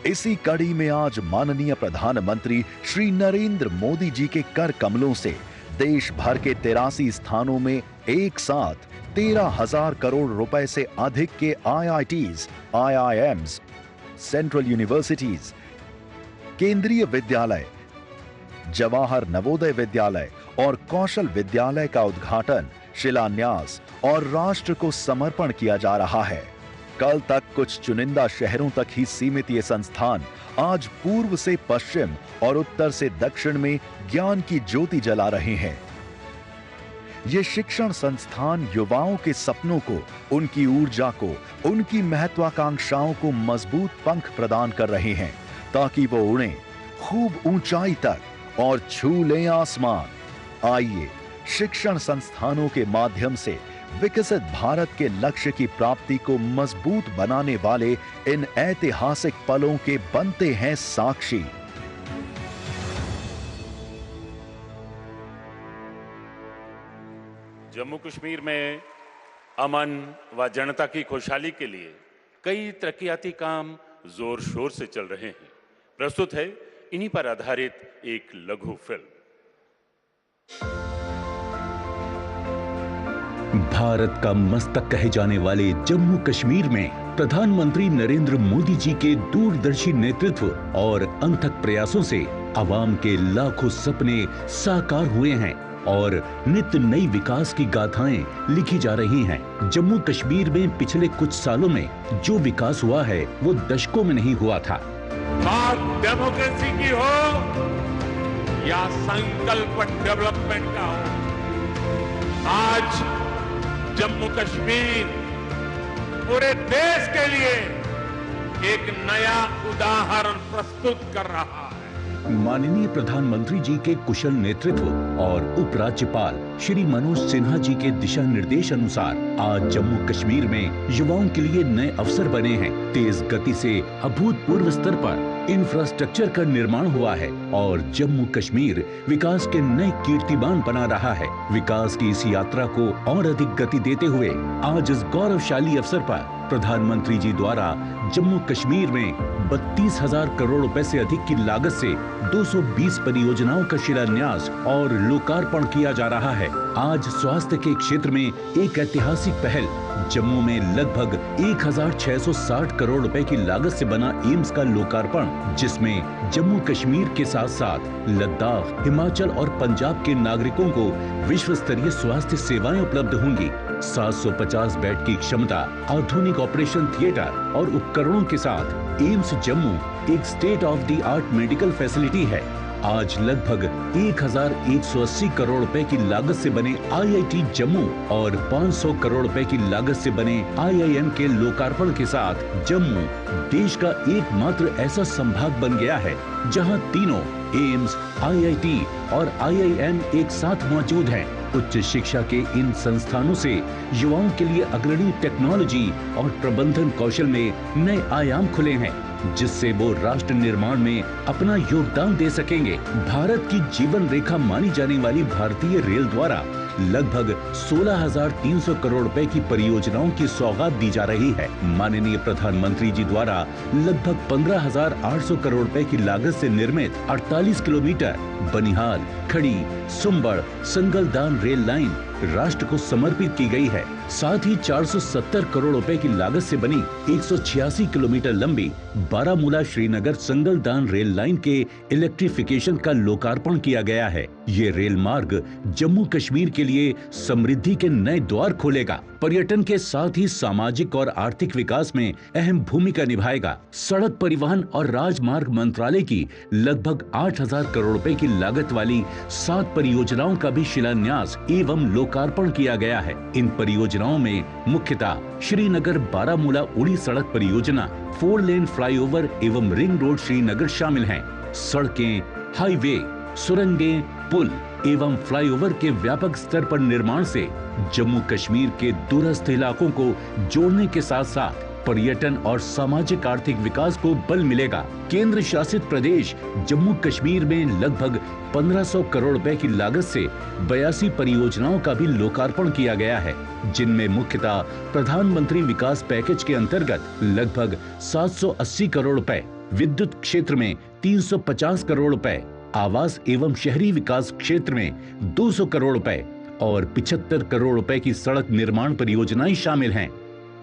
इसी कड़ी में आज माननीय प्रधानमंत्री श्री नरेंद्र मोदी जी के कर कमलों से देश भर के 83 स्थानों में एक साथ 13,000 करोड़ रुपए से अधिक के IITs, IIMs, सेंट्रल यूनिवर्सिटीज, केंद्रीय विद्यालय, जवाहर नवोदय विद्यालय और कौशल विद्यालय का उद्घाटन, शिलान्यास और राष्ट्र को समर्पण किया जा रहा है। कल तक कुछ चुनिंदा शहरों तक ही सीमित ये संस्थान आज पूर्व से पश्चिम और उत्तर से दक्षिण में ज्ञान की ज्योति जला रहे हैं। ये शिक्षण संस्थान युवाओं के सपनों को, उनकी ऊर्जा को, उनकी महत्वाकांक्षाओं को मजबूत पंख प्रदान कर रहे हैं ताकि वो उड़ें खूब ऊंचाई तक और छू लें आसमान। आइए शिक्षण संस्थानों के माध्यम से विकसित भारत के लक्ष्य की प्राप्ति को मजबूत बनाने वाले इन ऐतिहासिक पलों के बनते हैं साक्षी। जम्मू कश्मीर में अमन व जनता की खुशहाली के लिए कई तरक्याती काम जोर शोर से चल रहे हैं। प्रस्तुत है इन्हीं पर आधारित एक लघु फिल्म। भारत का मस्तक कहे जाने वाले जम्मू कश्मीर में प्रधानमंत्री नरेंद्र मोदी जी के दूरदर्शी नेतृत्व और अथक प्रयासों से आवाम के लाखों सपने साकार हुए हैं और नित्य नई विकास की गाथाएं लिखी जा रही हैं। जम्मू कश्मीर में पिछले कुछ सालों में जो विकास हुआ है वो दशकों में नहीं हुआ था। बात डेमोक्रेसी की हो या संकल्प डेवलपमेंट का हो, आज जम्मू कश्मीर पूरे देश के लिए एक नया उदाहरण प्रस्तुत कर रहा है। माननीय प्रधानमंत्री जी के कुशल नेतृत्व और उपराज्यपाल श्री मनोज सिन्हा जी के दिशा निर्देश अनुसार आज जम्मू कश्मीर में युवाओं के लिए नए अवसर बने हैं। तेज गति से अभूतपूर्व स्तर पर इंफ्रास्ट्रक्चर का निर्माण हुआ है और जम्मू कश्मीर विकास के नए कीर्तिमान बना रहा है। विकास की इस यात्रा को और अधिक गति देते हुए आज इस गौरवशाली अवसर पर प्रधानमंत्री जी द्वारा जम्मू कश्मीर में 32,000 करोड़ रुपए से अधिक की लागत से 220 परियोजनाओं का शिलान्यास और लोकार्पण किया जा रहा है। आज स्वास्थ्य के क्षेत्र में एक ऐतिहासिक पहल, जम्मू में लगभग 1,660 करोड़ रुपए की लागत से बना एम्स का लोकार्पण, जिसमें जम्मू कश्मीर के साथ साथ लद्दाख, हिमाचल और पंजाब के नागरिकों को विश्व स्तरीय स्वास्थ्य सेवाएं उपलब्ध होंगी। 750 बेड की क्षमता, आधुनिक ऑपरेशन थिएटर और उपकरणों के साथ एम्स जम्मू एक state of the art medical facility है। आज लगभग 1,180 करोड़ रुपए की लागत से बने IIT जम्मू और 500 करोड़ रुपए की लागत से बने IIM के लोकार्पण के साथ जम्मू देश का एकमात्र ऐसा संभाग बन गया है जहां तीनों एम्स, IIT और IIM एक साथ मौजूद हैं। उच्च शिक्षा के इन संस्थानों से युवाओं के लिए अग्रणी टेक्नोलॉजी और प्रबंधन कौशल में नए आयाम खुले हैं, जिससे वो राष्ट्र निर्माण में अपना योगदान दे सकेंगे। भारत की जीवन रेखा मानी जाने वाली भारतीय रेल द्वारा लगभग 16,300 करोड़ रुपए की परियोजनाओं की सौगात दी जा रही है। माननीय प्रधानमंत्री जी द्वारा लगभग 15,800 करोड़ रुपए की लागत से निर्मित 48 किलोमीटर बनिहाल, खड़ी, सुंबड़, संगलदान रेल लाइन राष्ट्र को समर्पित की गई है। साथ ही 470 करोड़ रुपए की लागत से बनी 186 किलोमीटर लंबी बारामूला श्रीनगर संगलदान रेल लाइन के इलेक्ट्रिफिकेशन का लोकार्पण किया गया है। ये रेल मार्ग जम्मू कश्मीर के लिए लिए समृद्धि के नए द्वार खोलेगा। पर्यटन के साथ ही सामाजिक और आर्थिक विकास में अहम भूमिका निभाएगा। सड़क परिवहन और राजमार्ग मंत्रालय की लगभग 8,000 करोड़ रुपए की लागत वाली 7 परियोजनाओं का भी शिलान्यास एवं लोकार्पण किया गया है। इन परियोजनाओं में मुख्यतः श्रीनगर बारामूला उड़ी सड़क परियोजना, 4 लेन फ्लाईओवर एवं रिंग रोड श्रीनगर शामिल हैं। सड़कें, हाईवे, सुरंगें, पुल एवं फ्लाईओवर के व्यापक स्तर पर निर्माण से जम्मू कश्मीर के दूरस्थ इलाकों को जोड़ने के साथ साथ पर्यटन और सामाजिक आर्थिक विकास को बल मिलेगा। केंद्र शासित प्रदेश जम्मू कश्मीर में लगभग 1500 करोड़ रुपए की लागत से 82 परियोजनाओं का भी लोकार्पण किया गया है, जिनमें मुख्यतः प्रधानमंत्री विकास पैकेज के अंतर्गत लगभग 780 करोड़ रुपए, विद्युत क्षेत्र में 350 करोड़ रुपए, आवास एवं शहरी विकास क्षेत्र में 200 करोड़ रुपए और 75 करोड़ रुपए की सड़क निर्माण परियोजनाएं शामिल हैं।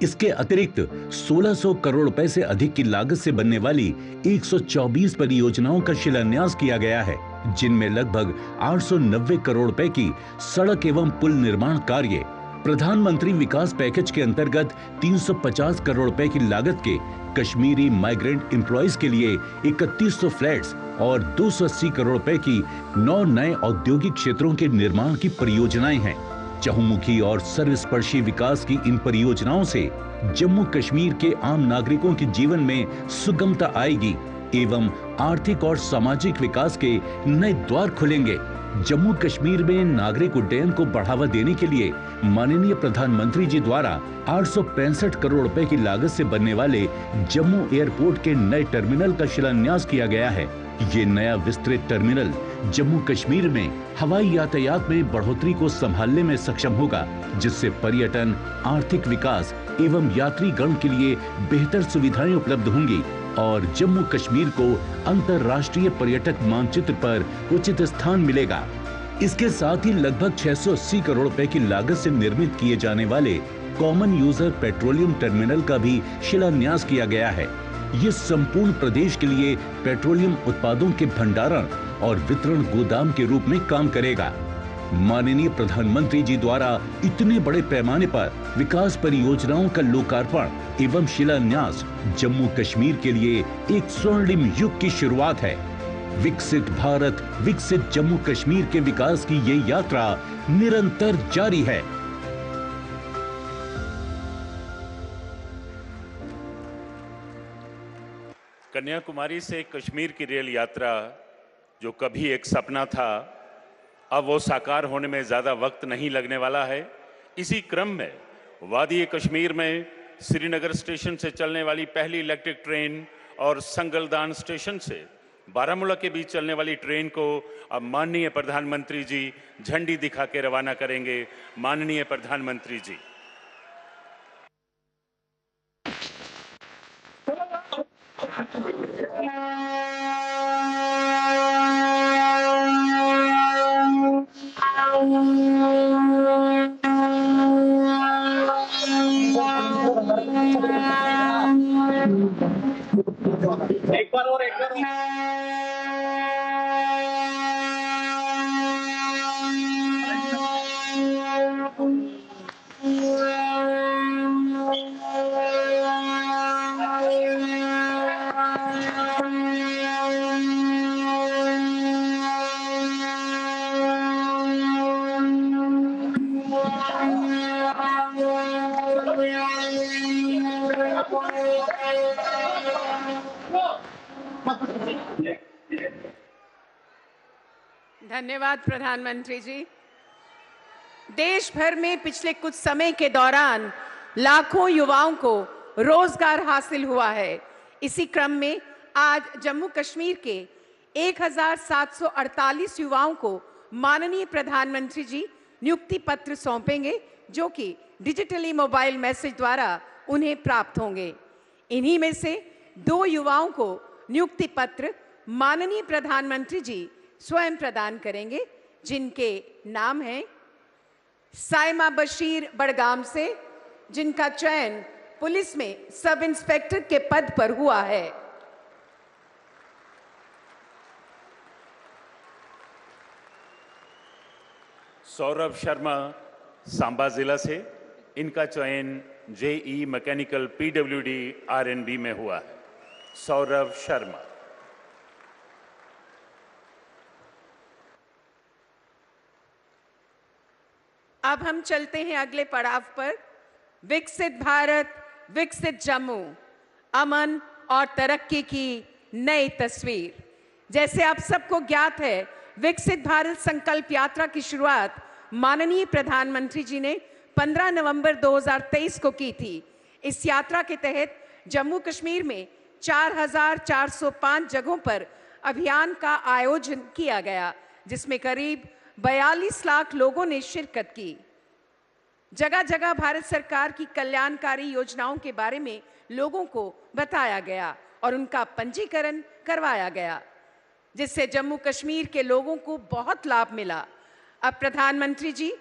इसके अतिरिक्त 1600 करोड़ रुपए से अधिक की लागत से बनने वाली 124 परियोजनाओं का शिलान्यास किया गया है, जिनमें लगभग 890 करोड़ रुपए की सड़क एवं पुल निर्माण कार्य, प्रधानमंत्री विकास पैकेज के अंतर्गत 350 करोड़ रुपए की लागत के कश्मीरी माइग्रेंट एम्प्लॉइज के लिए 3100 फ्लैट्स और 280 करोड़ रुपए की 9 नए औद्योगिक क्षेत्रों के निर्माण की परियोजनाएं हैं। चहुमुखी और सर्वस्पर्शी विकास की इन परियोजनाओं से जम्मू कश्मीर के आम नागरिकों के जीवन में सुगमता आएगी एवं आर्थिक और सामाजिक विकास के नए द्वार खुलेंगे। जम्मू कश्मीर में नागरिक उड्डयन को बढ़ावा देने के लिए माननीय प्रधानमंत्री जी द्वारा 865 करोड़ रुपए की लागत से बनने वाले जम्मू एयरपोर्ट के नए टर्मिनल का शिलान्यास किया गया है। ये नया विस्तृत टर्मिनल जम्मू कश्मीर में हवाई यातायात में बढ़ोतरी को संभालने में सक्षम होगा, जिससे पर्यटन, आर्थिक विकास एवं यात्री गण के लिए बेहतर सुविधाएं उपलब्ध होंगी और जम्मू कश्मीर को अंतर्राष्ट्रीय पर्यटक मानचित्र पर उचित स्थान मिलेगा। इसके साथ ही लगभग 680 करोड़ रुपए की लागत से निर्मित किए जाने वाले कॉमन यूजर पेट्रोलियम टर्मिनल का भी शिलान्यास किया गया है। ये संपूर्ण प्रदेश के लिए पेट्रोलियम उत्पादों के भंडारण और वितरण गोदाम के रूप में काम करेगा। माननीय प्रधानमंत्री जी द्वारा इतने बड़े पैमाने पर विकास परियोजनाओं का लोकार्पण एवं शिलान्यास जम्मू कश्मीर के लिए एक स्वर्णिम युग की शुरुआत है। विकसित भारत, विकसित जम्मू कश्मीर के विकास की ये यात्रा निरंतर जारी है। कन्याकुमारी से कश्मीर की रेल यात्रा जो कभी एक सपना था, अब वो साकार होने में ज़्यादा वक्त नहीं लगने वाला है। इसी क्रम में वादी कश्मीर में श्रीनगर स्टेशन से चलने वाली पहली इलेक्ट्रिक ट्रेन और संगलदान स्टेशन से बारामूला के बीच चलने वाली ट्रेन को अब माननीय प्रधानमंत्री जी झंडी दिखा के रवाना करेंगे। माननीय प्रधानमंत्री जी। एक बार और धन्यवाद प्रधानमंत्री जी। देश भर में पिछले कुछ समय के दौरान लाखों युवाओं को रोजगार हासिल हुआ है। इसी क्रम में आज जम्मू कश्मीर के 1748 युवाओं को माननीय प्रधानमंत्री जी नियुक्ति पत्र सौंपेंगे, जो कि डिजिटली मोबाइल मैसेज द्वारा उन्हें प्राप्त होंगे। इन्हीं में से 2 युवाओं को नियुक्ति पत्र माननीय प्रधानमंत्री जी स्वयं प्रदान करेंगे, जिनके नाम हैं साइमा बशीर बड़गाम से, जिनका चयन पुलिस में सब इंस्पेक्टर के पद पर हुआ है। सौरभ शर्मा सांबा जिला से, इनका चयन जेई मैकेनिकल पीडब्ल्यूडी आरएनबी में हुआ है। सौरभ शर्मा। अब हम चलते हैं अगले पड़ाव पर। विकसित भारत, विकसित जम्मू, अमन और तरक्की की नई तस्वीर। जैसे आप सबको ज्ञात है, विकसित भारत संकल्प यात्रा की शुरुआत माननीय प्रधानमंत्री जी ने 15 नवंबर 2023 को की थी। इस यात्रा के तहत जम्मू कश्मीर में 4,405 जगहों पर अभियान का आयोजन किया गया, जिसमें करीब 42 लाख लोगों ने शिरकत की। जगह जगह भारत सरकार की कल्याणकारी योजनाओं के बारे में लोगों को बताया गया और उनका पंजीकरण करवाया गया, जिससे जम्मू कश्मीर के लोगों को बहुत लाभ मिला। अब प्रधानमंत्री जी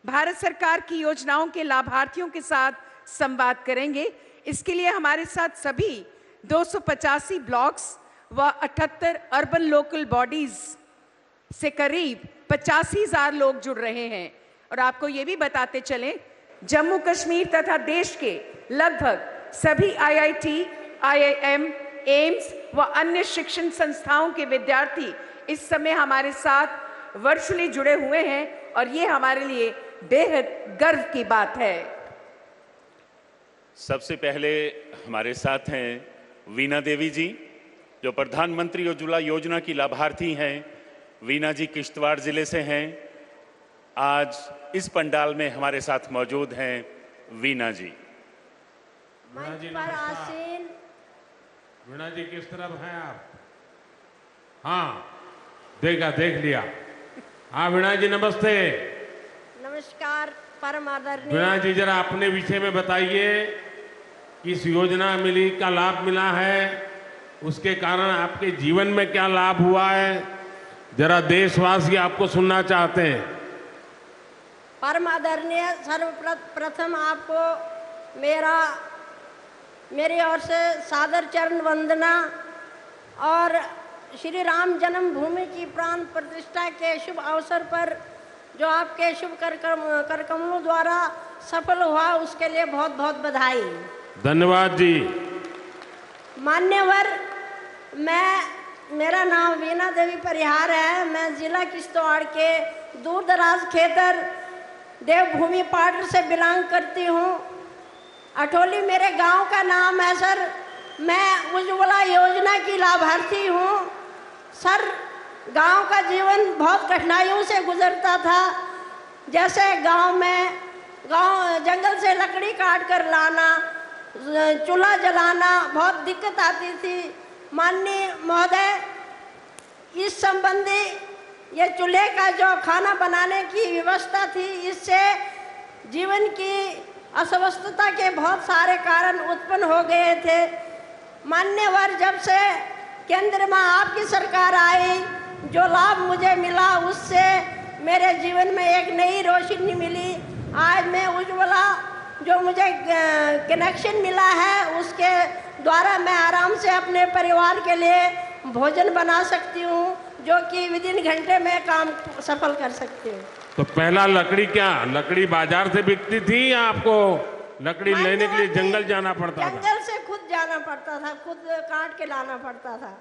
भारत सरकार की योजनाओं के लाभार्थियों के साथ संवाद करेंगे। इसके लिए हमारे साथ सभी 285 ब्लॉक्स व 78 अर्बन लोकल बॉडीज से करीब 85,000 लोग जुड़ रहे हैं। और आपको ये भी बताते चलें, जम्मू कश्मीर तथा देश के लगभग सभी IIT, IIM, एम्स व अन्य शिक्षण संस्थाओं के विद्यार्थी इस समय हमारे साथ वर्चुअली जुड़े हुए हैं और ये हमारे लिए बेहद गर्व की बात है। सबसे पहले हमारे साथ हैं वीना देवी जी, जो प्रधानमंत्री उज्ज्वला योजना की लाभार्थी हैं। वीना जी किश्तवाड़ जिले से हैं। आज इस पंडाल में हमारे साथ मौजूद हैं वीना जी। वीणा जी किस तरफ हैं आप? हाँ, देख लिया। हाँ वीणा जी नमस्ते। नमस्कार परम आदरणीय। वीणा जी जरा अपने विषय में बताइए, किस योजना मिली का लाभ मिला है, उसके कारण आपके जीवन में क्या लाभ हुआ है, जरा देशवासी आपको सुनना चाहते हैं। परम आदरणीय, सर्वप्रथम आपको मेरी ओर से सादर चरण वंदना और श्री राम जन्मभूमि की प्राण प्रतिष्ठा के शुभ अवसर पर जो आपके शुभ कार्यक्रमों द्वारा सफल हुआ, उसके लिए बहुत बहुत बधाई। धन्यवाद जी। मान्यवर, मेरा नाम वीना देवी परिहार है। मैं जिला किश्तवाड़ के दूर दराज खेतर देवभूमि पाटर से बिलोंग करती हूँ। अठोली मेरे गांव का नाम है सर। मैं उज्ज्वला योजना की लाभार्थी हूँ। सर, गांव का जीवन बहुत कठिनाइयों से गुजरता था। जैसे गांव जंगल से लकड़ी काट कर लाना, चूल्हा जलाना, बहुत दिक्कत आती थी। माननीय महोदय, इस संबंधी ये चूल्हे का जो खाना बनाने की व्यवस्था थी, इससे जीवन की अस्वस्थता के बहुत सारे कारण उत्पन्न हो गए थे। मान्यवर, जब से केंद्र में आपकी सरकार आई, जो लाभ मुझे मिला, उससे मेरे जीवन में एक नई रोशनी मिली। आज मैं उज्ज्वला जो मुझे कनेक्शन मिला है, उसके द्वारा मैं आराम से अपने परिवार के लिए भोजन बना सकती हूँ, जो कि विदिन घंटे में काम सफल कर सकती हूँ। तो पहला लकड़ी बाजार से बिकती थी या आपको लकड़ी लेने के लिए जंगल जाना पड़ता था? जंगल से खुद जाना पड़ता था, खुद काट के लाना पड़ता था।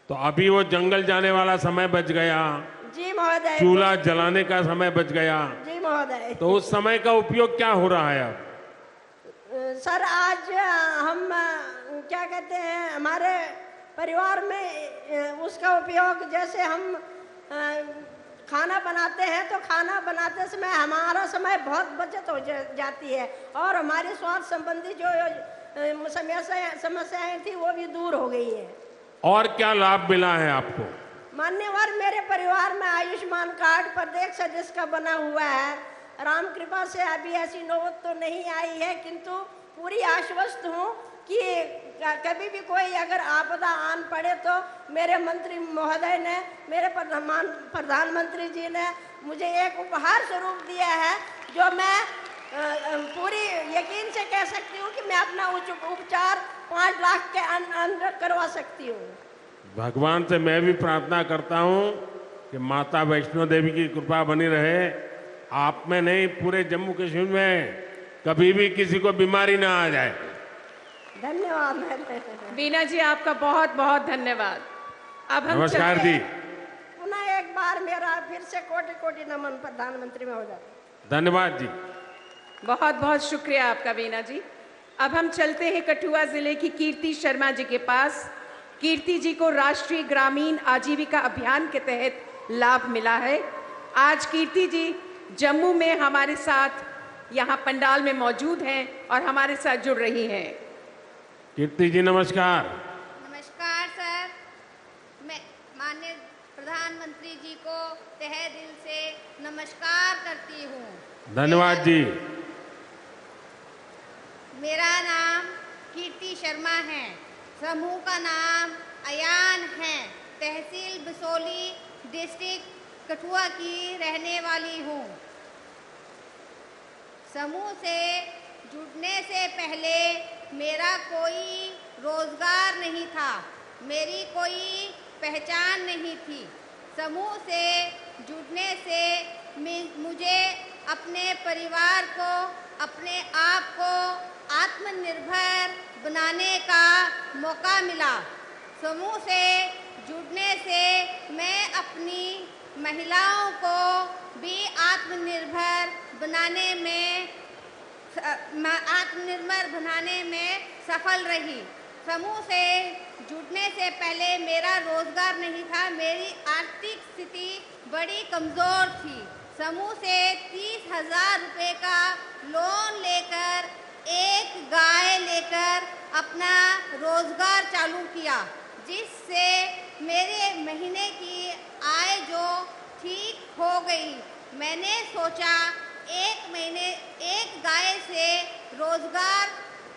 तो अभी वो जंगल जाने वाला समय बच गया। जी महोदय। चूल्हा जलाने का समय बच गया। जी महोदय। तो उस समय का उपयोग क्या हो रहा है अब? सर, आज हम क्या कहते हैं, हमारे परिवार में उसका उपयोग, जैसे हम खाना बनाते हैं तो खाना बनाते समय हमारा समय बहुत बचत हो जाती है और हमारी स्वास्थ्य संबंधी जो समस्याएं थी वो भी दूर हो गई है। और क्या लाभ मिला है आपको? मान्यवर, मेरे परिवार में आयुष्मान कार्ड प्रत्येक सदस्य का बना हुआ है। राम कृपा से अभी ऐसी नौबत तो नहीं आई है, किंतु पूरी आश्वस्त हूँ कि कभी भी कोई अगर आपदा आन पड़े तो मेरे मंत्री महोदय ने, मेरे प्रधानमंत्री जी ने मुझे एक उपहार स्वरूप दिया है, जो मैं पूरी यकीन से कह सकती हूँ कि मैं अपना उपचार 5 लाख के अंदर करवा सकती हूँ। भगवान से मैं भी प्रार्थना करता हूँ कि माता वैष्णो देवी की कृपा बनी रहे आप में नहीं, पूरे जम्मू कश्मीर में कभी भी किसी को बीमारी ना आ जाए। धन्यवाद। वीना जी, आपका बहुत बहुत धन्यवाद। अब हम नमस्कार जी। पुनः एक बार मेरा फिर से कोटि कोटि नमन प्रधानमंत्री महोदय। धन्यवाद जी। बहुत बहुत शुक्रिया आपका वीना जी। अब हम चलते हैं कठुआ जिले की कीर्ति शर्मा जी के पास। कीर्ति जी को राष्ट्रीय ग्रामीण आजीविका अभियान के तहत लाभ मिला है। आज कीर्ति जी जम्मू में हमारे साथ यहाँ पंडाल में मौजूद हैं और हमारे साथ जुड़ रही हैं। कीर्ति जी नमस्कार। नमस्कार सर। मैं माननीय प्रधानमंत्री जी को तहे दिल से नमस्कार करती हूँ। धन्यवाद जी। मेरा नाम कीर्ति शर्मा है। समूह का नाम अयान है। तहसील बसोली, डिस्ट्रिक्ट कठुआ की रहने वाली हूँ। समूह से जुड़ने से पहले मेरा कोई रोजगार नहीं था, मेरी कोई पहचान नहीं थी। समूह से जुड़ने से मुझे अपने परिवार को, अपने आप को आत्मनिर्भर बनाने का मौका मिला। समूह से जुड़ने से मैं अपनी महिलाओं को भी आत्मनिर्भर बनाने में सफल रही। समूह से जुड़ने से पहले मेरा रोजगार नहीं था, मेरी आर्थिक स्थिति बड़ी कमज़ोर थी। समूह से 30,000 रुपये का लोन लेकर एक गाय लेकर अपना रोजगार चालू किया, जिससे मेरे महीने की आय जो ठीक हो गई। मैंने सोचा एक गाय से रोजगार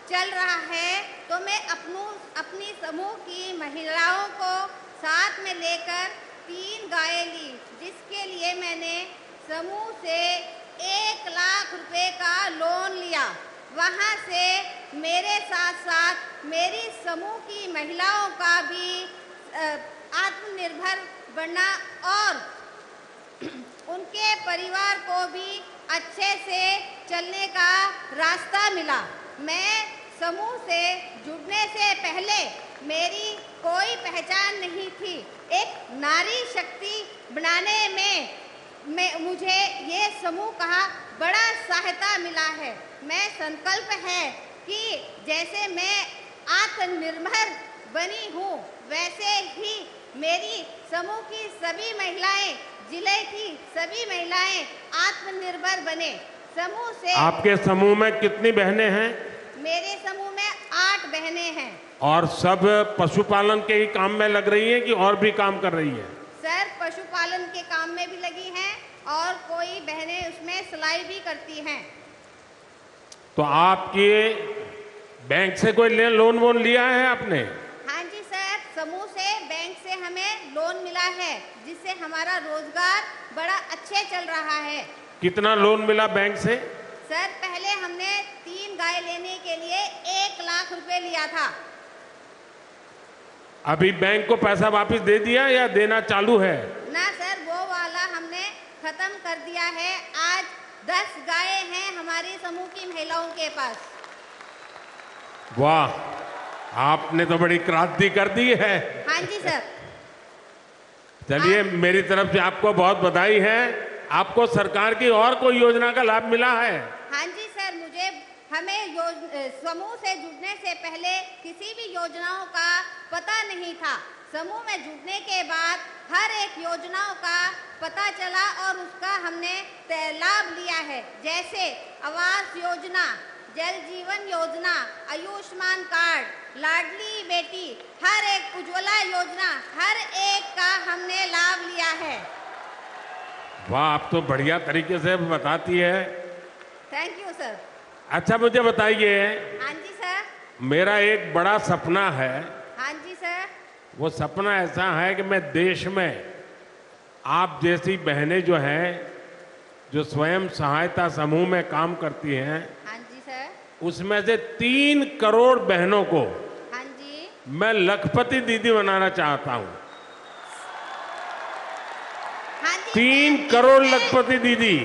चल रहा है तो मैं अपनी समूह की महिलाओं को साथ में लेकर 3 गायें ली, जिसके लिए मैंने समूह से 1 लाख रुपए का लोन लिया। वहाँ से मेरे साथ साथ मेरी समूह की महिलाओं का भी आत्मनिर्भर बनना और उनके परिवार को भी अच्छे से चलने का रास्ता मिला। मैं समूह से जुड़ने से पहले मेरी कोई पहचान नहीं थी। एक नारी शक्ति बनाने में मुझे ये समूह का बड़ा सहायता मिला है। मैं संकल्प है कि जैसे मैं आत्मनिर्भर बनी हूँ, वैसे ही मेरी समूह की सभी महिलाएं, जिले की सभी महिलाएं आत्मनिर्भर बने। समूह से आपके समूह में कितनी बहनें हैं? मेरे समूह में 8 बहनें हैं। और सब पशुपालन के ही काम में लग रही हैं कि और भी काम कर रही हैं? सर, पशुपालन के काम में भी लगी हैं और कोई बहनें उसमें सिलाई भी करती हैं। तो आपके बैंक से कोई लोन वोन लिया है आपने? हाँ जी सर, समूह से बैंक से हमें लोन मिला है, जिससे हमारा रोजगार बड़ा अच्छे चल रहा है। कितना लोन मिला बैंक से? सर, पहले हमने 3 गाय लेने के लिए 1 लाख रुपए लिया था। अभी बैंक को पैसा वापस दे दिया या देना चालू है? ना सर, वो वाला हमने खत्म कर दिया है। आज 10 गायें हैं हमारी समूह की महिलाओं के पास। वाह, आपने तो बड़ी क्रांति कर दी है। हाँ जी सर। चलिए, मेरी तरफ से आपको बहुत बधाई है। आपको सरकार की और कोई योजना का लाभ मिला है? हाँ जी सर, हमें समूह से जुड़ने से पहले किसी भी योजनाओं का पता नहीं था। समूह में जुड़ने के बाद हर एक योजनाओं का पता चला और उसका हमने लाभ लिया है। जैसे आवास योजना, जल जीवन योजना, आयुष्मान कार्ड, लाडली बेटी, हर एक उज्ज्वला योजना, हर एक का हमने लाभ लिया है। वाह, आप तो बढ़िया तरीके से बताती है। Thank you sir. अच्छा, मुझे बताइए। हाँ जी सर। मेरा एक बड़ा सपना है। हाँ जी सर। वो सपना ऐसा है कि मैं देश में आप जैसी बहनें जो हैं, जो स्वयं सहायता समूह में काम करती हैं, हाँ जी सर, उसमें से 3 करोड़ बहनों को हाँ जी, मैं लखपति दीदी बनाना चाहता हूँ। हाँ जी, 3 करोड़ लखपति दीदी।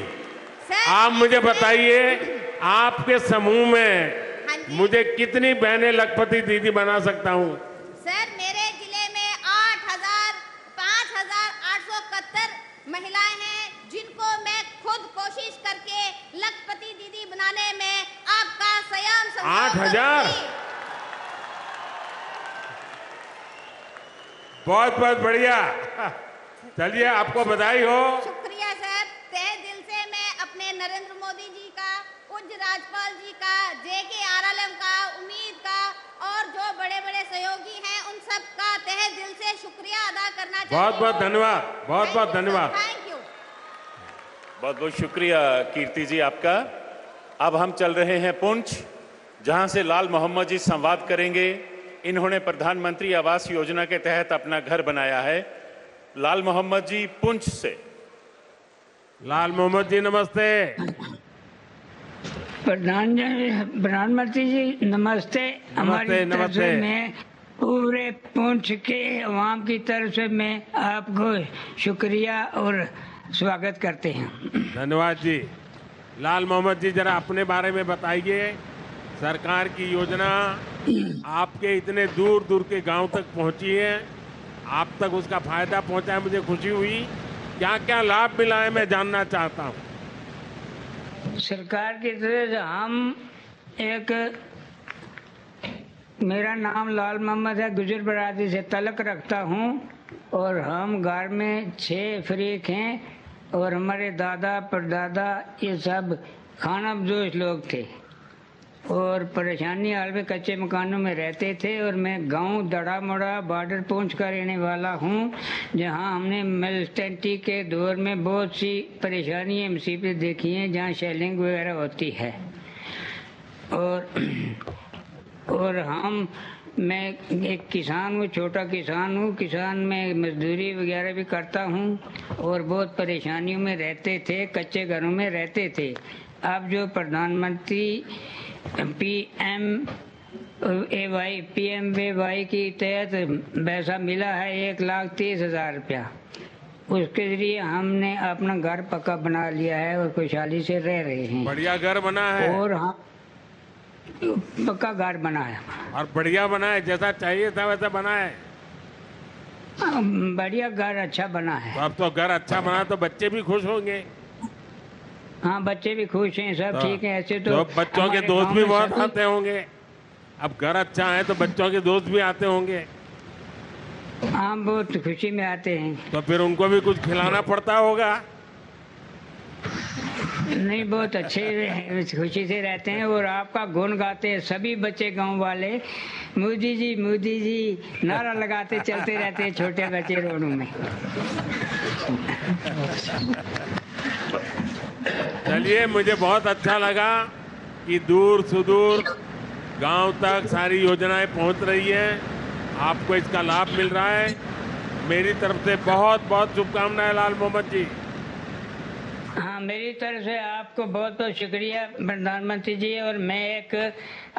आप मुझे बताइए, आपके समूह में मुझे कितनी बहनें लखपति दीदी बना सकता हूँ? सर, मेरे जिले में 5,871 महिलाएं हैं जिनको मैं खुद कोशिश करके लखपति दीदी बनाने में आपका स्वयं 8,000? बहुत बहुत बढ़िया। चलिए, आपको बधाई हो। शुक्रिया सर। तहे दिल से मैं अपने नरेंद्र मोदी जी का, पूज्य राज्यपाल जी का, JKRLM का, उम्मीद का और जो बड़े बड़े सहयोगी हैं उन सब का तहे दिल से शुक्रिया अदा करना चाहती हूं। बहुत बहुत धन्यवाद, बहुत बहुत धन्यवाद। Thank you. बहुत बहुत शुक्रिया कीर्ति जी आपका। अब हम चल रहे हैं पुंछ, जहां से लाल मोहम्मद जी संवाद करेंगे। इन्होंने प्रधानमंत्री आवास योजना के तहत अपना घर बनाया है। लाल मोहम्मद जी पुंछ से। लाल मोहम्मद जी नमस्ते। प्रधानमंत्री जी नमस्ते। हमारी तरफ से मैं पूरे पुंछ के अवाम की तरफ से मैं आपको शुक्रिया और स्वागत करते हैं। धन्यवाद जी। लाल मोहम्मद जी, जरा अपने बारे में बताइए। सरकार की योजना आपके इतने दूर दूर के गांव तक पहुंची है, आप तक उसका फायदा पहुंचा है, मुझे खुशी हुई। क्या क्या लाभ मिला है, मैं जानना चाहता हूं। सरकार की तरफ से हम मेरा नाम लाल मोहम्मद है, गुजर बरादरी से तलक रखता हूं और हम घर में 6 फरीक हैं और हमारे दादा परदादा ये सब खानाबदोश लोग थे और परेशानी हाल में कच्चे मकानों में रहते थे। और मैं गांव दड़ा मोड़ा बॉर्डर पुंछ का रहने वाला हूं, जहां हमने मिलिटेंटी के दौर में बहुत सी परेशानियां मुसीबतें देखी हैं, जहां शेलिंग वगैरह होती है। और मैं एक किसान हूँ, छोटा किसान हूँ। किसान में मजदूरी वगैरह भी करता हूँ और बहुत परेशानियों में रहते थे, कच्चे घरों में रहते थे। अब जो प्रधानमंत्री PMAY की तहत पैसा मिला है 1,30,000 रुपया, उसके जरिए हमने अपना घर पक्का बना लिया है और खुशहाली से रह रहे हैं। बढ़िया घर बना है। और हाँ, पक्का घर बना है और बढ़िया बना है, जैसा चाहिए था वैसा बना है। बढ़िया घर अच्छा बना है। तो अब तो घर अच्छा बना तो बच्चे भी खुश होंगे। हाँ, बच्चे भी खुश हैं, सब ठीक है। ऐसे तो बच्चों के दोस्त भी बहुत आते होंगे। अब घर अच्छा है तो बच्चों के दोस्त भी आते होंगे। हाँ, बहुत खुशी में आते हैं। तो फिर उनको भी कुछ खिलाना पड़ता होगा। नहीं, बहुत अच्छे खुशी से रहते हैं और आपका गुण गाते हैं सभी बच्चे गांव वाले। मोदी जी नारा लगाते चलते रहते हैं छोटे बच्चे रोडों में। चलिए, मुझे बहुत अच्छा लगा कि दूर सुदूर गांव तक सारी योजनाएं पहुंच रही हैं, आपको इसका लाभ मिल रहा है। मेरी तरफ से बहुत बहुत शुभकामनाएं लाल मोहम्मद जी। हाँ, मेरी तरफ से आपको बहुत बहुत शुक्रिया प्रधानमंत्री जी। और मैं एक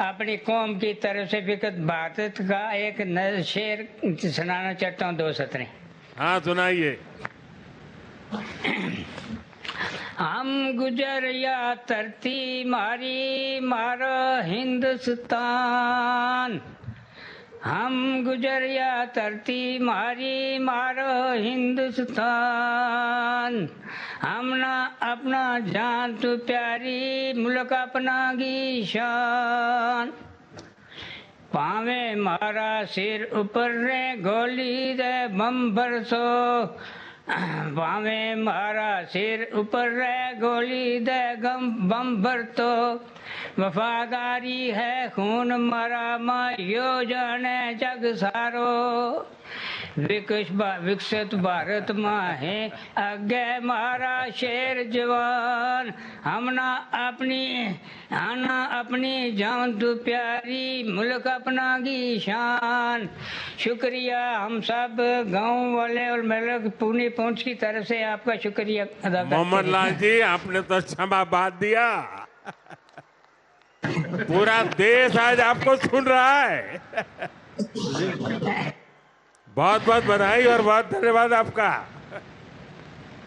अपनी कौम की तरफ से विकसित भारत का एक नया शेर सुनाना चाहता हूँ, 2 सतरें। हाँ, सुनाइए। हम गुजरिया धरती मारी मारो हिंदुस्तान, हम गुजरिया धरती मारी मारो हिंदुस्तान, हमना अपना जान तू प्यारी मुल्क अपना की शान, पावे मारा सिर ऊपर रे गोली दे बम बरसो, पावे मारा सिर ऊपर रे गोली दे बम बरतो, वफादारी है खून मारा मां यो जाने जग सारो, विकसित भारत मां है आगे मारा शेर जवान, हमना अपनी जान तू प्यारी मुल्क अपना की शान। शुक्रिया, हम सब गांव वाले और मेरे पुणे पुंछ की तरफ से आपका शुक्रिया अदा करते हैं। मोहम्मद लाल जी, आपने तो क्षमा बात दिया। पूरा देश आज आपको सुन रहा है। बहुत बहुत बधाई और बहुत धन्यवाद आपका।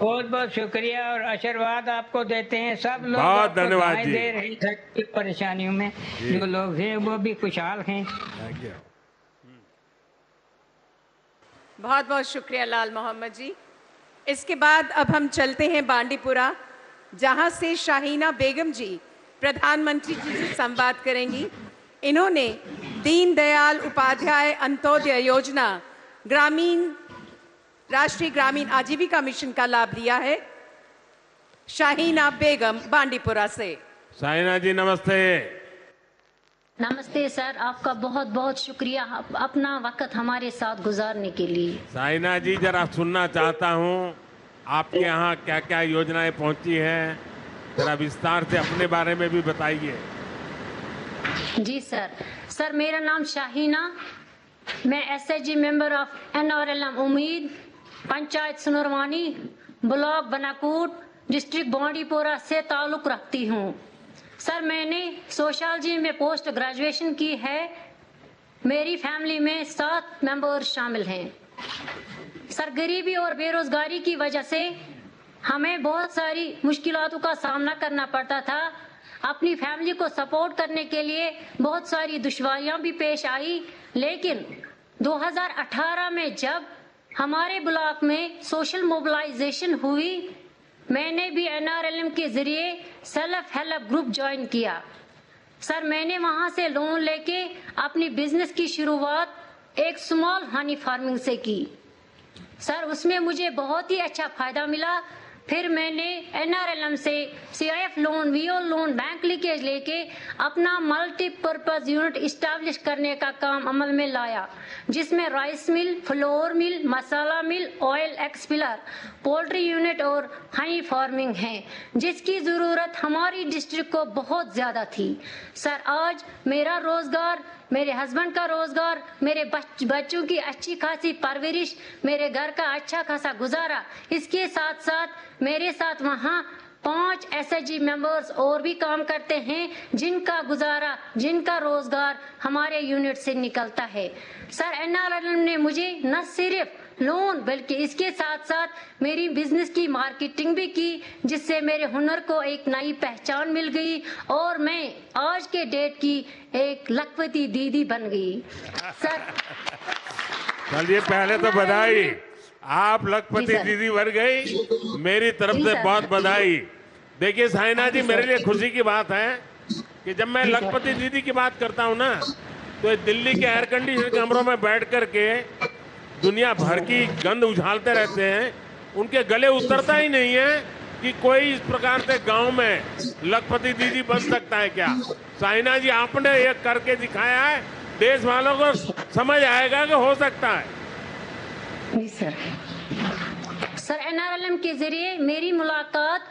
बहुत बहुत शुक्रिया और आशीर्वाद आपको देते हैं। सब लोग बहुत आपको धन्यवाद दुआएं जी। दे रहे हैं परेशानियों में, जो लोग हैं वो भी खुशहाल हैं। Thank you. बहुत बहुत शुक्रिया लाल मोहम्मद जी। इसके बाद अब हम चलते हैं बांडीपुरा, जहां से शाहीना बेगम जी प्रधानमंत्री जी से संवाद करेंगी। इन्होंने दीनदयाल उपाध्याय अंत्योदय योजना राष्ट्रीय ग्रामीण आजीविका मिशन का लाभ लिया है। शाहीना बेगम बांडीपुरा से। शाहीना जी नमस्ते। नमस्ते सर, आपका बहुत बहुत शुक्रिया अपना वक्त हमारे साथ गुजारने के लिए। शाहीना जी जरा सुनना चाहता हूँ आपके यहाँ क्या क्या योजनाएं पहुँची हैं, जरा विस्तार से अपने बारे में भी बताइए। जी सर मेरा नाम शाहीना, मैं एसएचजी मेंबर ऑफ NRLM उम्मीद, पंचायत सुनरवानी, ब्लॉक बनाकूट, डिस्ट्रिक्ट बांडीपुरा से ताल्लुक रखती हूँ। सर मैंने सोशियोलॉजी में पोस्ट ग्रेजुएशन की है। मेरी फैमिली में 7 मेंबर्स शामिल हैं। सर गरीबी और बेरोजगारी की वजह से हमें बहुत सारी मुश्किलातों का सामना करना पड़ता था। अपनी फैमिली को सपोर्ट करने के लिए बहुत सारी दुश्वारियां भी पेश आई, लेकिन 2018 में जब हमारे ब्लॉक में सोशल मोबिलाइजेशन हुई, मैंने भी NRLM के जरिए सेल्फ हेल्प ग्रुप ज्वाइन किया। सर मैंने वहां से लोन लेके अपनी बिजनेस की शुरुआत एक स्मॉल हनी फार्मिंग से की। सर उसमें मुझे बहुत ही अच्छा फायदा मिला। फिर मैंने NRLM से CIF loan, VO loan, bank leakage लेके अपना मल्टीपर्पज यूनिट इस्टेब्लिश करने का काम अमल में लाया, जिसमें राइस मिल, फ्लोर मिल, मसाला मिल, ऑयल एक्सपिलर, पोल्ट्री यूनिट और हनी फार्मिंग है, जिसकी जरूरत हमारी डिस्ट्रिक्ट को बहुत ज्यादा थी। सर आज मेरा रोजगार, मेरे हस्बैंड का रोजगार, मेरे बच्चों की अच्छी खासी परवरिश, मेरे घर का अच्छा खासा गुजारा, इसके साथ साथ मेरे साथ वहाँ 5 SHG मेंबर्स और भी काम करते हैं, जिनका गुजारा, जिनका रोजगार हमारे यूनिट से निकलता है। सर NRLM ने मुझे न सिर्फ लोन बल्कि इसके साथ साथ मेरी बिजनेस की मार्केटिंग भी की, जिससे मेरे हुनर को एक नई पहचान मिल गई और मैं आज के डेट की एक लखपति दीदी बन गई। सर चलिए पहले तो बधाई, आप लखपति दीदी बन गई, मेरी तरफ से बहुत बधाई। देखिए शाहीना जी, मेरे लिए खुशी की बात है कि जब मैं लखपति दीदी की बात करता हूँ ना, तो दिल्ली के एयर कंडीशन कमरों में बैठ करके दुनिया भर की गंध उछालते रहते हैं, उनके गले उतरता ही नहीं है कि कोई इस प्रकार से गांव में लखपति दीदी बन सकता है क्या। शाहीना जी आपने ये करके दिखाया है, देश वालों को समझ आएगा कि हो सकता है। जी सर NRLM के जरिए मेरी मुलाकात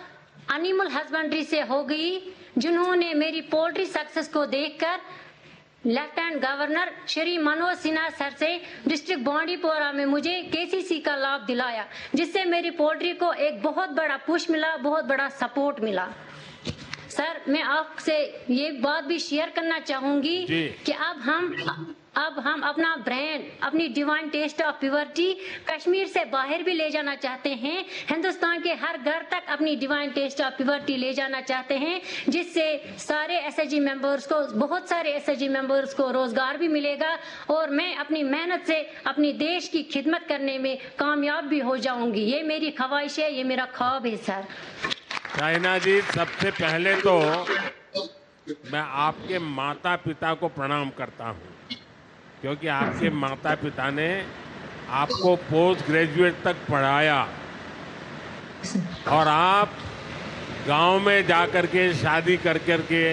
एनिमल हस्बेंड्री से हो गई, जिन्होंने मेरी पोल्ट्री सक्सेस को देखकर lieutenant governor Shri Manoj Sinha sir से डिस्ट्रिक्ट बांडीपुरा में मुझे KCC का लाभ दिलाया, जिससे मेरी पोल्ट्री को एक बहुत बड़ा पुश मिला, बहुत बड़ा सपोर्ट मिला। सर मैं आपसे ये बात भी शेयर करना चाहूंगी कि अब हम अपना ब्रांड, अपनी divine taste of purity Kashmir से बाहर भी ले जाना चाहते हैं, हिंदुस्तान के हर घर तक अपनी डिवाइन टेस्ट ऑफ प्योरिटी ले जाना चाहते हैं, जिससे सारे SHG मेंबर्स को, बहुत सारे SHG मेंबर्स को रोजगार भी मिलेगा और मैं अपनी मेहनत से अपनी देश की खिदमत करने में कामयाब भी हो जाऊंगी। ये मेरी ख्वाहिश है, ये मेरा ख्वाब है। सर शाहीना जी, सबसे पहले तो मैं आपके माता पिता को प्रणाम करता हूँ, क्योंकि आपके माता पिता ने आपको पोस्ट ग्रेजुएट तक पढ़ाया और आप गांव में जा कर के शादी कर कर के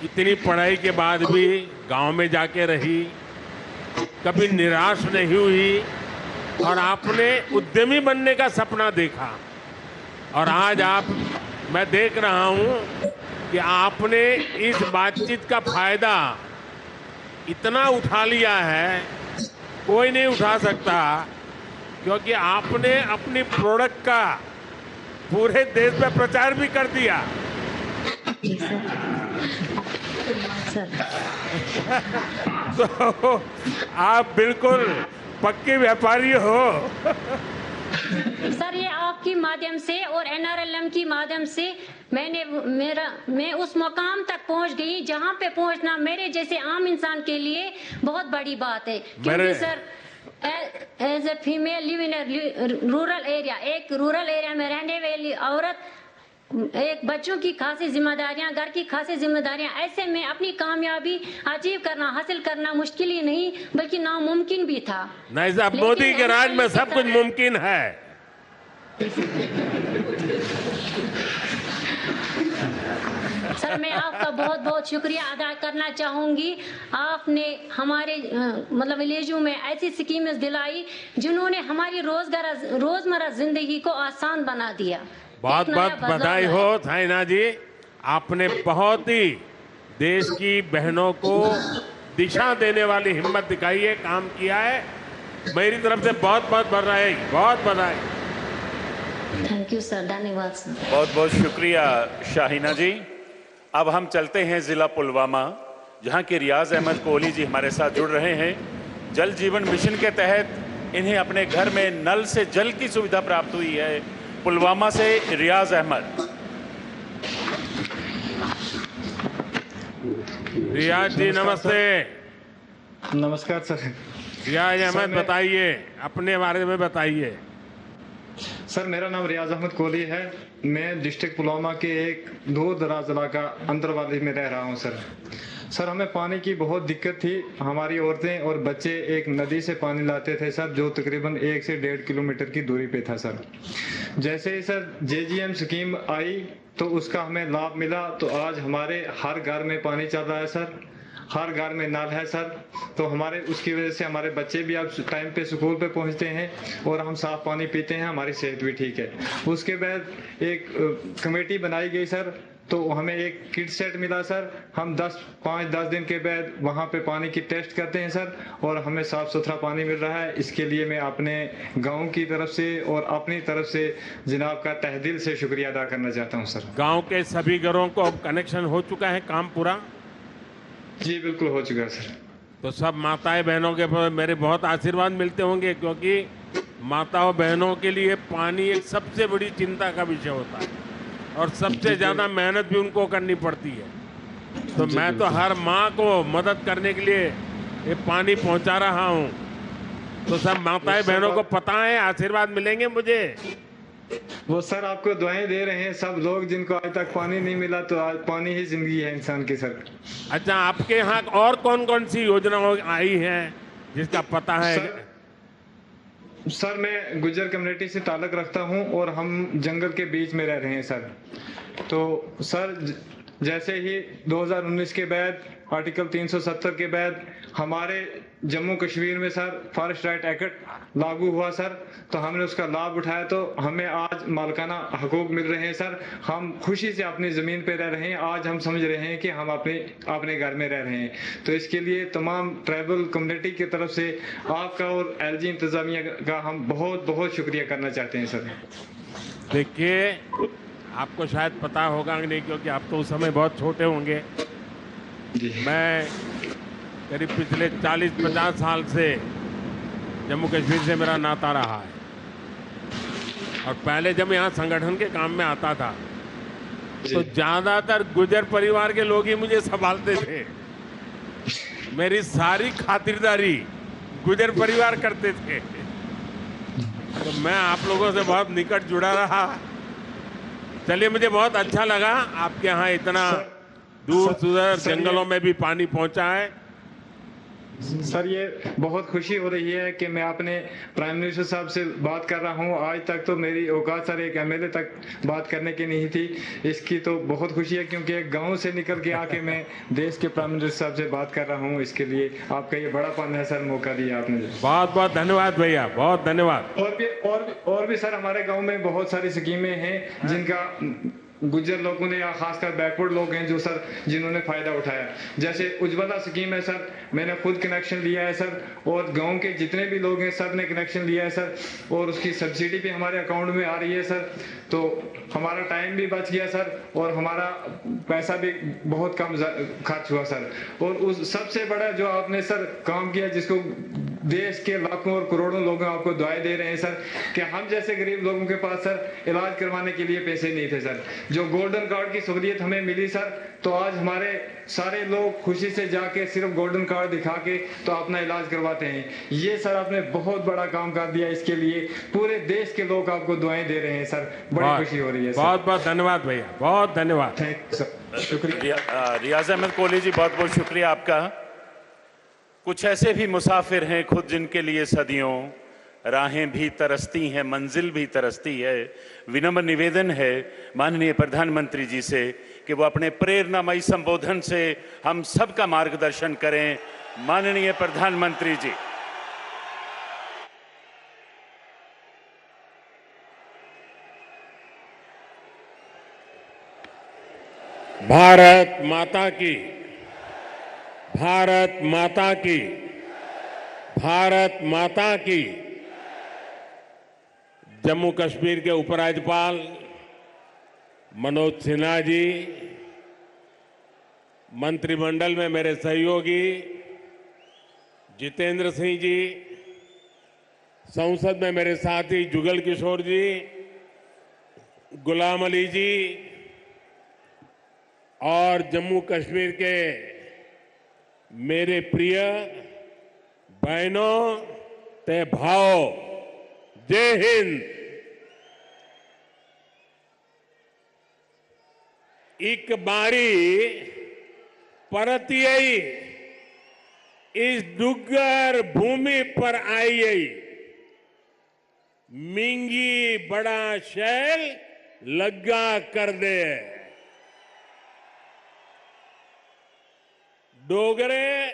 इतनी पढ़ाई के बाद भी गांव में जाके रही, कभी निराश नहीं हुई और आपने उद्यमी बनने का सपना देखा। और आज मैं देख रहा हूं कि आपने इस बातचीत का फायदा इतना उठा लिया है, कोई नहीं उठा सकता, क्योंकि आपने अपनी प्रोडक्ट का पूरे देश में प्रचार भी कर दिया। तो आप बिल्कुल पक्के व्यापारी हो। सर ये आपकी माध्यम से और NRLM की माध्यम से मैं उस मकाम तक पहुंच गई जहां पे पहुंचना मेरे जैसे आम इंसान के लिए बहुत बड़ी बात है। क्योंकि sir as a female live in rural area, एक रूरल एरिया में रहने वाली औरत, एक बच्चों की खासी जिम्मेदारियां, घर की खासी जिम्मेदारियां, ऐसे में अपनी कामयाबी अचीव करना, हासिल करना मुश्किल ही नहीं बल्कि नामुमकिन भी था। नहीं साहब, मोदी के राज में सब कुछ मुमकिन है। सर मैं आपका बहुत बहुत शुक्रिया अदा करना चाहूंगी। आपने हमारे मतलब विलेजों में ऐसी स्कीमें दिलाई जिन्होंने हमारी रोजमर्रा जिंदगी को आसान बना दिया। बहुत बहुत बधाई हो साइना जी, आपने बहुत ही देश की बहनों को दिशा देने वाली हिम्मत दिखाई है, काम किया है। मेरी तरफ से बहुत बहुत बधाई, बहुत बधाई। थैंक यू सर, धन्यवाद सर। बहुत बहुत शुक्रिया शाहीना जी। अब हम चलते हैं जिला पुलवामा, जहां के रियाज अहमद कोहली जी हमारे साथ जुड़ रहे हैं। जल जीवन मिशन के तहत इन्हें अपने घर में नल से जल की सुविधा प्राप्त हुई है। पुलवामा से रियाज अहमद। रियाज जी नमस्ते। नमस्कार सर। रियाज अहमद बताइए, अपने बारे में बताइए। सर मेरा नाम रियाज अहमद कोहली है। मैं डिस्ट्रिक्ट पुलवामा के एक दूर दराज इलाका अंतरवाली में रह रहा हूं सर। हमें पानी की बहुत दिक्कत थी। हमारी औरतें और बच्चे एक नदी से पानी लाते थे सर, जो तकरीबन 1 से 1.5 किलोमीटर की दूरी पे था सर। जैसे ही सर JGM स्कीम आई तो उसका हमें लाभ मिला, तो आज हमारे हर घर में पानी चल रहा है सर, हर घर में नल है सर। तो हमारे उसकी वजह से हमारे बच्चे भी अब टाइम पे स्कूल पे पहुंचते हैं और हम साफ पानी पीते हैं, हमारी सेहत भी ठीक है। उसके बाद एक कमेटी बनाई गई सर, तो हमें एक किट सेट मिला सर। हम 5-10 दिन के बाद वहाँ पे पानी की टेस्ट करते हैं सर, और हमें साफ सुथरा पानी मिल रहा है। इसके लिए मैं अपने गांव की तरफ से और अपनी तरफ से जनाब का तहे दिल से शुक्रिया अदा करना चाहता हूँ सर। गांव के सभी घरों को अब कनेक्शन हो चुका है, काम पूरा? जी बिल्कुल हो चुका है सर। तो सब माताएं बहनों के मेरे बहुत आशीर्वाद मिलते होंगे, क्योंकि माताओं बहनों के लिए पानी एक सबसे बड़ी चिंता का विषय होता है और सबसे ज़्यादा मेहनत भी उनको करनी पड़ती है। तो मैं तो हर माँ को मदद करने के लिए ये पानी पहुँचा रहा हूँ। तो सब माताएं बहनों को पता है, आशीर्वाद मिलेंगे मुझे। वो सर आपको दुआएं दे रहे हैं सब लोग जिनको आज तक पानी नहीं मिला, तो आज पानी ही जिंदगी है इंसान की सर। अच्छा, आपके यहाँ और कौन कौन सी योजनाएं आई हैं जिसका पता है? सर मैं गुज्जर कम्युनिटी से ताल्लुक रखता हूं और हम जंगल के बीच में रह रहे हैं सर। तो सर जैसे ही 2019 के बाद आर्टिकल 370 के बाद हमारे जम्मू कश्मीर में सर फॉरेस्ट राइट एक्ट लागू हुआ सर, तो हमने उसका लाभ उठाया, तो हमें आज मालिकाना हकूक मिल रहे हैं सर। हम खुशी से अपनी ज़मीन पे रह रहे हैं। आज हम समझ रहे हैं कि हम अपने घर में रह रहे हैं। तो इसके लिए तमाम ट्राइबल कम्युनिटी की तरफ से आपका और LG इंतज़ामिया का हम बहुत बहुत शुक्रिया करना चाहते हैं सर। देखिए, आपको शायद पता होगा नहीं, क्योंकि आप तो उस समय बहुत छोटे होंगे। मैं करीब पिछले 40-50 साल से जम्मू कश्मीर से मेरा नाता रहा है, और पहले जब यहाँ संगठन के काम में आता था तो ज़्यादातर गुजर परिवार के लोग ही मुझे संभालते थे। मेरी सारी खातिरदारी गुजर परिवार करते थे। तो मैं आप लोगों से बहुत निकट जुड़ा रहा। चलिए, मुझे बहुत अच्छा लगा आपके यहाँ इतना दूर सुदूर जंगलों में भी पानी पहुंचा है। सर ये बहुत खुशी हो रही है कि मैं अपने प्राइम मिनिस्टर साहब से बात कर रहा हूं। आज तक तो मेरी औकात सर एक MLA तक बात करने की नहीं थी। इसकी तो बहुत खुशी है, क्योंकि एक गांव से निकल के आके मैं देश के प्राइम मिनिस्टर साहब से बात कर रहा हूं। इसके लिए आपका ये बड़ापन है सर, मौका दिया आपने। बहुत बहुत धन्यवाद भैया, बहुत धन्यवाद। और भी सर हमारे गाँव में बहुत सारी स्कीमें हैं जिनका गुज्जर लोगों ने या खासकर बैकवर्ड लोग हैं जो सर जिन्होंने फ़ायदा उठाया। जैसे उज्ज्वला स्कीम है सर, मैंने खुद कनेक्शन लिया है सर, और गांव के जितने भी लोग हैं सब ने कनेक्शन लिया है सर, और उसकी सब्सिडी भी हमारे अकाउंट में आ रही है सर। तो हमारा टाइम भी बच गया सर, और हमारा पैसा भी बहुत कम खर्च हुआ सर। और उस सबसे बड़ा जो आपने सर काम किया, जिसको देश के लाखों और करोड़ों लोग आपको दुआएं दे रहे हैं सर कि हम जैसे गरीब लोगों के पास सर इलाज करवाने के लिए पैसे नहीं थे सर। जो गोल्डन कार्ड की सहूलियत हमें मिली सर, तो आज हमारे सारे लोग खुशी से जाके सिर्फ गोल्डन कार्ड दिखा के तो अपना इलाज करवाते हैं। ये सर आपने बहुत बड़ा काम कर दिया, इसके लिए पूरे देश के लोग आपको दुआएं दे रहे हैं सर, बड़ी खुशी हो रही है सर। बहुत बहुत धन्यवाद भैया, बहुत धन्यवाद। थैंक यू सर, शुक्रिया। रियाज अहमद कोहली जी, बहुत बहुत शुक्रिया आपका। कुछ ऐसे भी मुसाफिर हैं खुद जिनके लिए सदियों राहें भी तरसती हैं, मंजिल भी तरसती है। विनम्र निवेदन है माननीय प्रधानमंत्री जी से कि वो अपने प्रेरणामयी संबोधन से हम सबका मार्गदर्शन करें। माननीय प्रधानमंत्री जी। भारत माता की, भारत माता की, भारत माता की। जम्मू कश्मीर के उपराज्यपाल मनोज सिन्हा जी, मंत्रिमंडल में मेरे सहयोगी जितेंद्र सिंह जी, संसद में मेरे साथी जुगल किशोर जी, गुलाम अली जी और जम्मू कश्मीर के मेरे प्रिय बहनों ते भाओ, जय हिंद। एक बारी परतियई इस डुग्गर भूमि पर आई, मिंगी बड़ा शैल लग्गा कर दे। डोगरे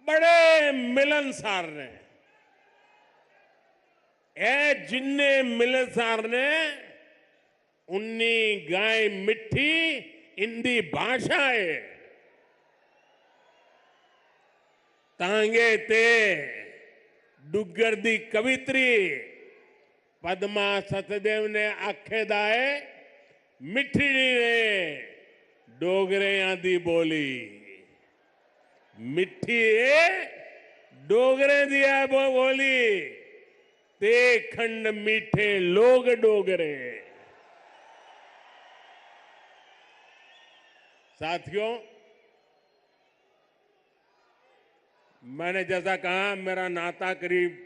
बड़े मिलनसार ने, ए जिन्ने मिलनसार ने उन्नी गाय मिठी इंदी भाषा है। तांगे ते डुग्गर दी कवित्री पद्मा सतदेव ने आखे दाए मिठी ने डोगरे दी बोली। मिठी डोगरे दिया बोली ते खंड मीठे लोग डोगरे। साथियों, मैंने जैसा कहा मेरा नाता करीब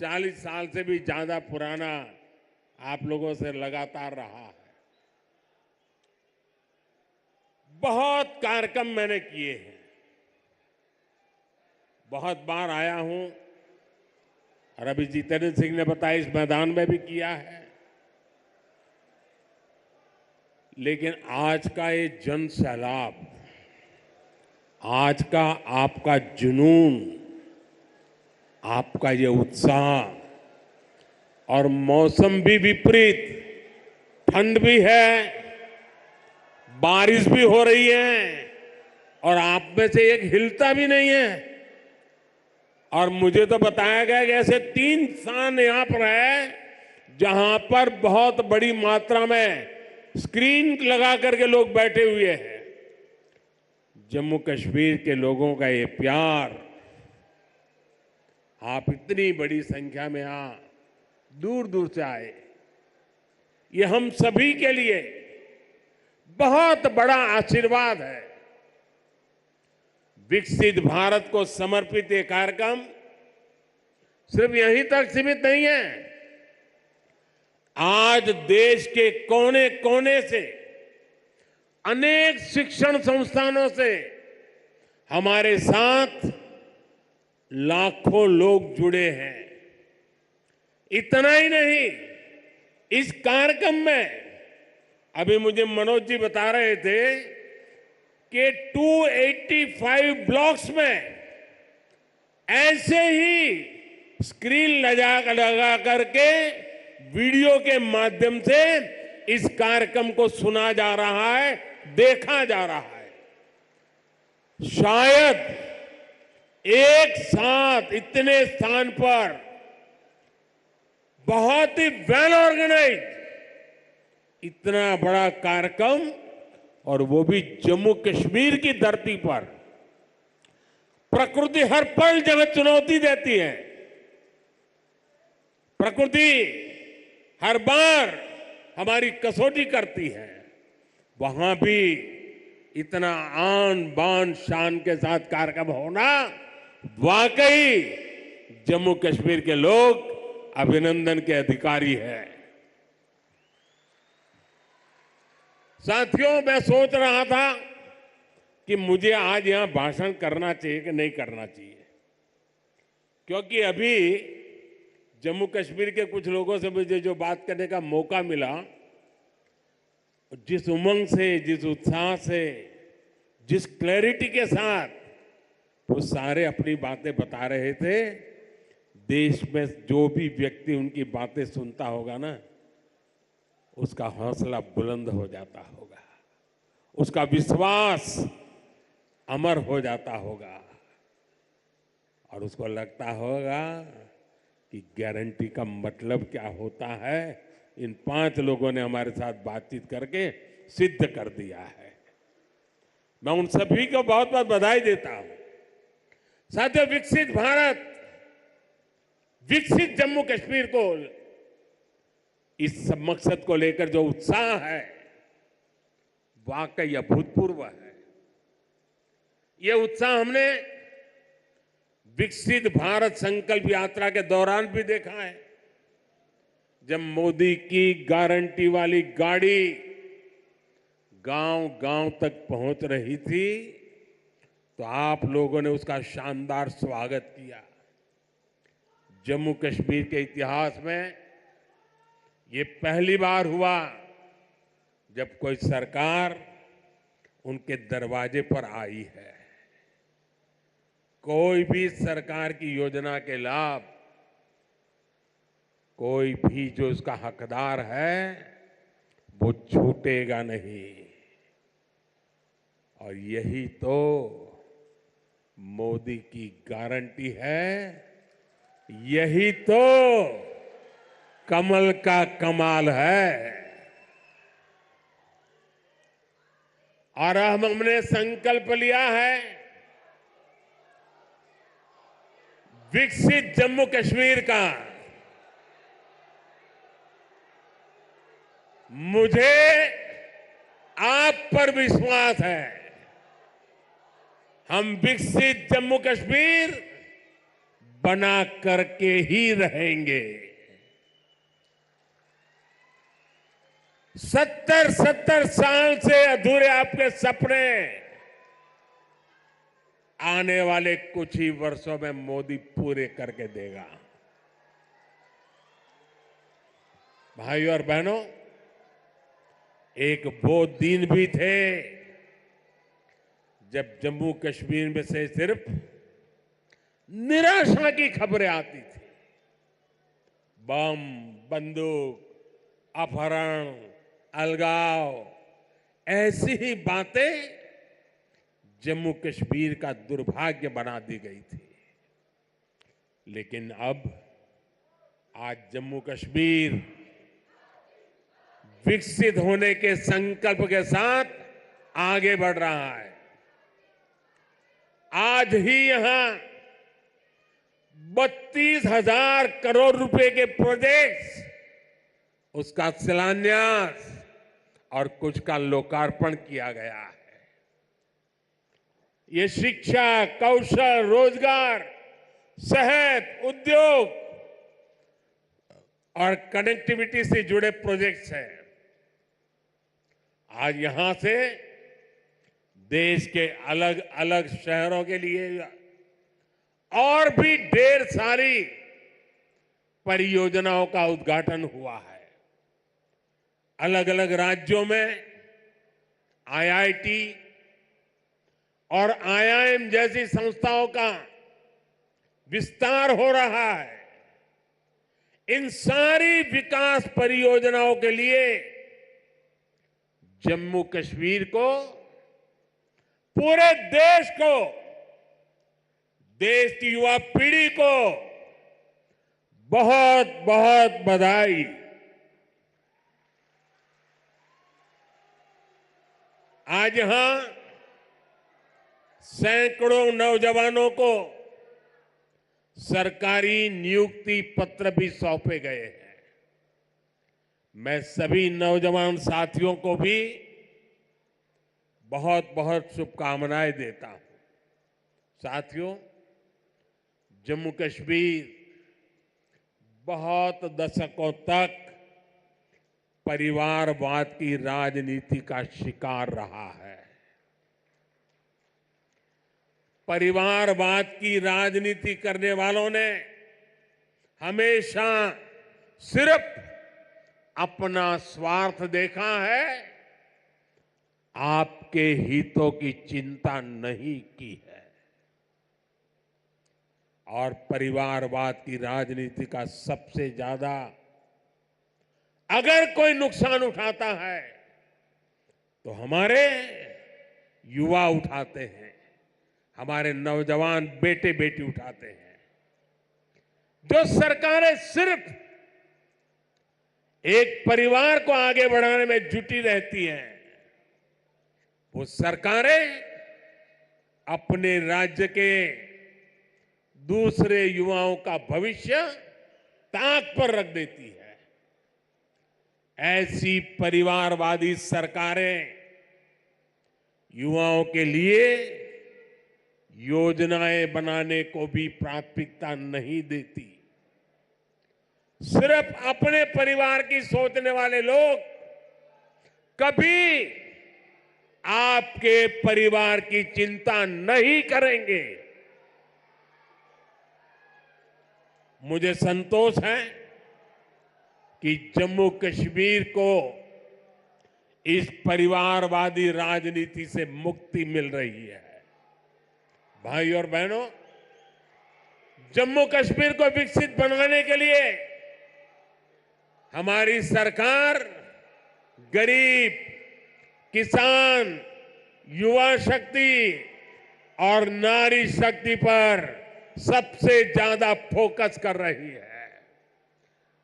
40 साल से भी ज्यादा पुराना आप लोगों से लगातार रहा है। बहुत कार्यक्रम मैंने किए हैं, बहुत बार आया हूं और अभी जितेंद्र सिंह ने बताया इस मैदान में भी किया है। लेकिन आज का ये जन सैलाब, आज का आपका जुनून, आपका ये उत्साह, और मौसम भी विपरीत, ठंड भी है, बारिश भी हो रही है और आप में से एक हिलता भी नहीं है। और मुझे तो बताया गया कि ऐसे 3 स्थान यहां पर है जहां पर बहुत बड़ी मात्रा में स्क्रीन लगा करके लोग बैठे हुए हैं। जम्मू कश्मीर के लोगों का ये प्यार, आप इतनी बड़ी संख्या में यहां दूर दूर से आए, ये हम सभी के लिए बहुत बड़ा आशीर्वाद है। विकसित भारत को समर्पित ये कार्यक्रम सिर्फ यहीं तक सीमित नहीं है। आज देश के कोने कोने से, अनेक शिक्षण संस्थानों से हमारे साथ लाखों लोग जुड़े हैं। इतना ही नहीं, इस कार्यक्रम में अभी मुझे मनोज जी बता रहे थे कि 285 ब्लॉक्स में ऐसे ही स्क्रीन लगा करके वीडियो के माध्यम से इस कार्यक्रम को सुना जा रहा है, देखा जा रहा है। शायद एक साथ इतने स्थान पर बहुत ही वेल ऑर्गेनाइज इतना बड़ा कार्यक्रम, और वो भी जम्मू कश्मीर की धरती पर, प्रकृति हर पल जगह चुनौती देती है। प्रकृति हर बार हमारी कसौटी करती है। वहां भी इतना आन बान शान के साथ कार्यक्रम होना वाकई जम्मू कश्मीर के लोग अभिनंदन के अधिकारी हैं। साथियों, मैं सोच रहा था कि मुझे आज यहां भाषण करना चाहिए कि नहीं करना चाहिए, क्योंकि अभी जम्मू कश्मीर के कुछ लोगों से मुझे जो बात करने का मौका मिला, जिस उमंग से, जिस उत्साह से, जिस क्लैरिटी के साथ वो सारे अपनी बातें बता रहे थे, देश में जो भी व्यक्ति उनकी बातें सुनता होगा ना, उसका हौसला बुलंद हो जाता होगा, उसका विश्वास अमर हो जाता होगा और उसको लगता होगा कि गारंटी का मतलब क्या होता है। इन 5 लोगों ने हमारे साथ बातचीत करके सिद्ध कर दिया है। मैं उन सभी को बहुत बहुत बधाई देता हूं। साथियों, विकसित भारत, विकसित जम्मू कश्मीर को, इस मकसद को लेकर जो उत्साह है वाकई अभूतपूर्व है। ये उत्साह हमने विकसित भारत संकल्प यात्रा के दौरान भी देखा है। जब मोदी की गारंटी वाली गाड़ी गांव-गांव तक पहुंच रही थी, तो आप लोगों ने उसका शानदार स्वागत किया। जम्मू कश्मीर के इतिहास में ये पहली बार हुआ जब कोई सरकार उनके दरवाजे पर आई है। कोई भी सरकार की योजना के लाभ, कोई भी जो उसका हकदार है वो छूटेगा नहीं। और यही तो मोदी की गारंटी है, यही तो कमल का कमाल है। और हमने संकल्प लिया है विकसित जम्मू कश्मीर का। मुझे आप पर विश्वास है, हम विकसित जम्मू कश्मीर बना करके ही रहेंगे। 70 साल से अधूरे आपके सपने आने वाले कुछ ही वर्षों में मोदी पूरे करके देगा। भाइयों और बहनों, एक वो दिन भी थे जब जम्मू कश्मीर में से सिर्फ निराशा की खबरें आती थी। बम, बंदूक, अपहरण, अलगाव, ऐसी ही बातें जम्मू कश्मीर का दुर्भाग्य बना दी गई थी। लेकिन अब आज जम्मू कश्मीर विकसित होने के संकल्प के साथ आगे बढ़ रहा है। आज ही यहां 32,000 करोड़ रुपए के प्रोजेक्ट्स, उसका शिलान्यास और कुछ का लोकार्पण किया गया है। ये शिक्षा, कौशल, रोजगार, सेहत, उद्योग और कनेक्टिविटी से जुड़े प्रोजेक्ट्स हैं। आज यहां से देश के अलग अलग शहरों के लिए और भी ढेर सारी परियोजनाओं का उद्घाटन हुआ है। अलग अलग राज्यों में आईआईटी और आईआईएम जैसी संस्थाओं का विस्तार हो रहा है। इन सारी विकास परियोजनाओं के लिए जम्मू कश्मीर को, पूरे देश को, देश की युवा पीढ़ी को बहुत बहुत बधाई। आज यहां सैकड़ों नौजवानों को सरकारी नियुक्ति पत्र भी सौंपे गए हैं। मैं सभी नौजवान साथियों को भी बहुत बहुत शुभकामनाएं देता हूं। साथियों, जम्मू कश्मीर बहुत दशकों तक परिवारवाद की राजनीति का शिकार रहा है। परिवारवाद की राजनीति करने वालों ने हमेशा सिर्फ अपना स्वार्थ देखा है, आपके हितों की चिंता नहीं की है। और परिवारवाद की राजनीति का सबसे ज्यादा अगर कोई नुकसान उठाता है तो हमारे युवा उठाते हैं, हमारे नौजवान बेटे बेटी उठाते हैं। जो सरकारें सिर्फ एक परिवार को आगे बढ़ाने में जुटी रहती हैं, वो सरकारें अपने राज्य के दूसरे युवाओं का भविष्य ताक पर रख देती है। ऐसी परिवारवादी सरकारें युवाओं के लिए योजनाएं बनाने को भी प्राथमिकता नहीं देती। सिर्फ अपने परिवार की सोचने वाले लोग कभी आपके परिवार की चिंता नहीं करेंगे। मुझे संतोष है कि जम्मू कश्मीर को इस परिवारवादी राजनीति से मुक्ति मिल रही है। भाई और बहनों, जम्मू कश्मीर को विकसित बनाने के लिए हमारी सरकार गरीब, किसान, युवा शक्ति और नारी शक्ति पर सबसे ज्यादा फोकस कर रही है।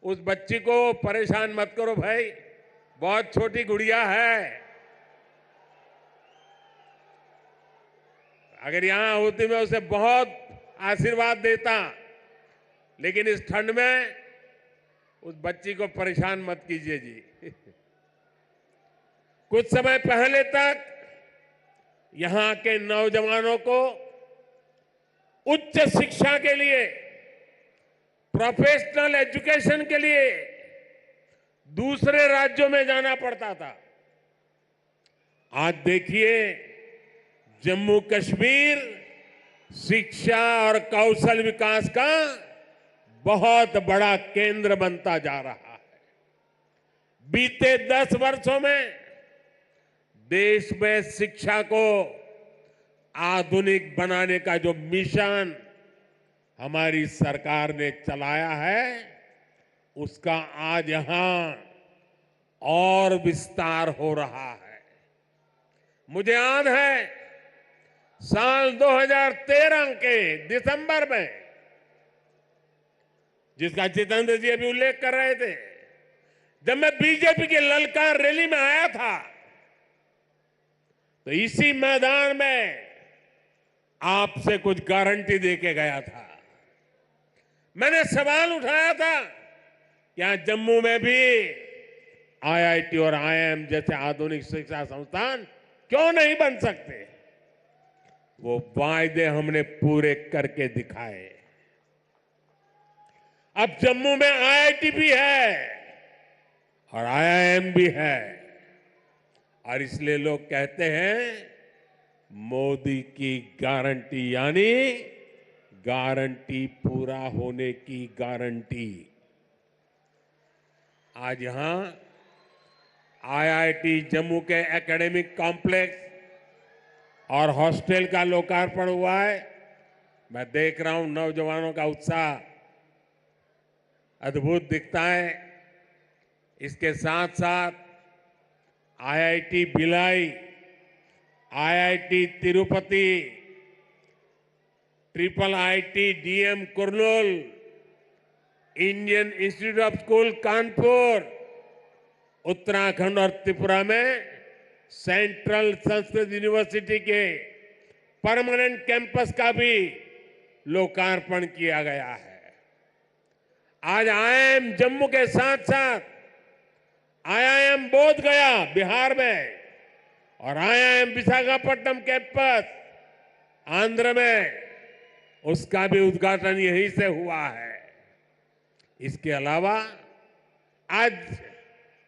उस बच्ची को परेशान मत करो भाई, बहुत छोटी गुड़िया है। अगर यहां होती मैं उसे बहुत आशीर्वाद देता, लेकिन इस ठंड में उस बच्ची को परेशान मत कीजिए जी। कुछ समय पहले तक यहां के नौजवानों को उच्च शिक्षा के लिए, प्रोफेशनल एजुकेशन के लिए दूसरे राज्यों में जाना पड़ता था। आज देखिए, जम्मू कश्मीर शिक्षा और कौशल विकास का बहुत बड़ा केंद्र बनता जा रहा है। बीते 10 वर्षों में देश में शिक्षा को आधुनिक बनाने का जो मिशन हमारी सरकार ने चलाया है, उसका आज यहां और विस्तार हो रहा है। मुझे याद है साल 2013 के दिसंबर में, जिसका जितेंद्र जी अभी उल्लेख कर रहे थे, जब मैं बीजेपी की ललकार रैली में आया था, तो इसी मैदान में आपसे कुछ गारंटी देके गया था। मैंने सवाल उठाया था कि यहां जम्मू में भी आईआईटी और आईआईएम जैसे आधुनिक शिक्षा संस्थान क्यों नहीं बन सकते। वो वायदे हमने पूरे करके दिखाए। अब जम्मू में आईआईटी भी है और आईआईएम भी है, और इसलिए लोग कहते हैं मोदी की गारंटी, यानी गारंटी पूरा होने की गारंटी। आज यहां आईआईटी जम्मू के एकेडमिक कॉम्प्लेक्स और हॉस्टल का लोकार्पण हुआ है। मैं देख रहा हूं नौजवानों का उत्साह अद्भुत दिखता है। इसके साथ साथ IIT Bhilai, IIT Tirupati, triple IT DM Kurnool, Indian Institute of school Kanpur, Uttarakhand और त्रिपुरा में सेंट्रल संस्कृत यूनिवर्सिटी के परमानेंट कैंपस का भी लोकार्पण किया गया है। आज आईआईएम जम्मू के साथ साथ आईआईएम बोध गया बिहार में और आईआईएम विशाखापट्टनम कैंपस आंध्र में, उसका भी उद्घाटन यहीं से हुआ है। इसके अलावा आज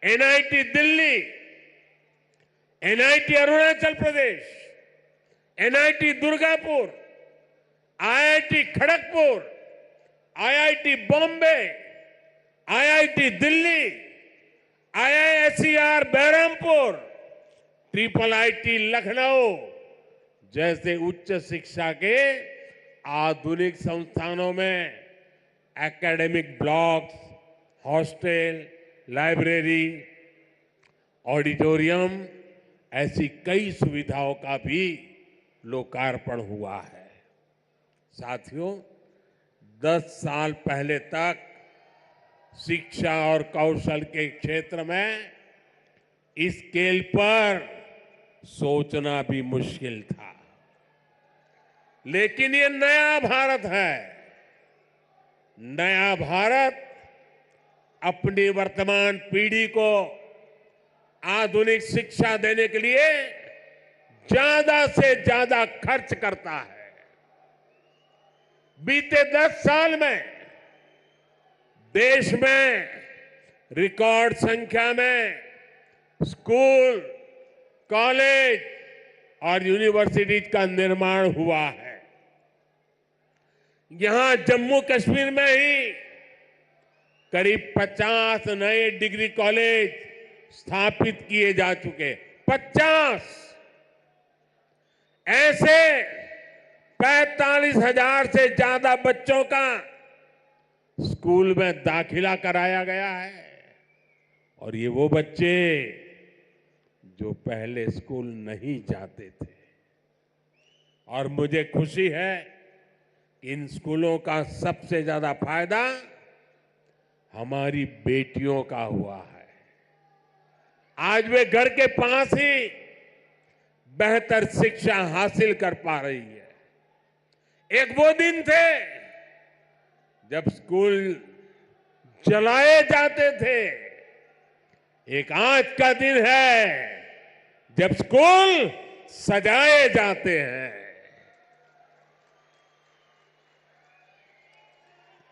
NIT Delhi, NIT Arunachal Pradesh, NIT Durgapur, IIT Kharagpur, IIT Bombay, IIT Delhi, IISER Berhampur, triple IT Lucknow जैसे उच्च शिक्षा के आधुनिक संस्थानों में academic blocks, hostel, library, auditorium, ऐसी कई सुविधाओं का भी लोकार्पण हुआ है। साथियों, 10 साल पहले तक शिक्षा और कौशल के क्षेत्र में इस स्केल पर सोचना भी मुश्किल था, लेकिन ये नया भारत है। नया भारत अपनी वर्तमान पीढ़ी को आधुनिक शिक्षा देने के लिए ज्यादा से ज्यादा खर्च करता है। बीते 10 साल में देश में रिकॉर्ड संख्या में स्कूल, कॉलेज और यूनिवर्सिटीज का निर्माण हुआ है। यहां जम्मू कश्मीर में ही करीब 50 नए डिग्री कॉलेज स्थापित किए जा चुके। 50 ऐसे 45,000 से ज्यादा बच्चों का स्कूल में दाखिला कराया गया है। और ये वो बच्चे जो पहले स्कूल नहीं जाते थे। और मुझे खुशी है कि इन स्कूलों का सबसे ज्यादा फायदा हमारी बेटियों का हुआ है। आज वे घर के पास ही बेहतर शिक्षा हासिल कर पा रही है। एक वो दिन थे जब स्कूल जलाए जाते थे, एक आज का दिन है जब स्कूल सजाए जाते हैं।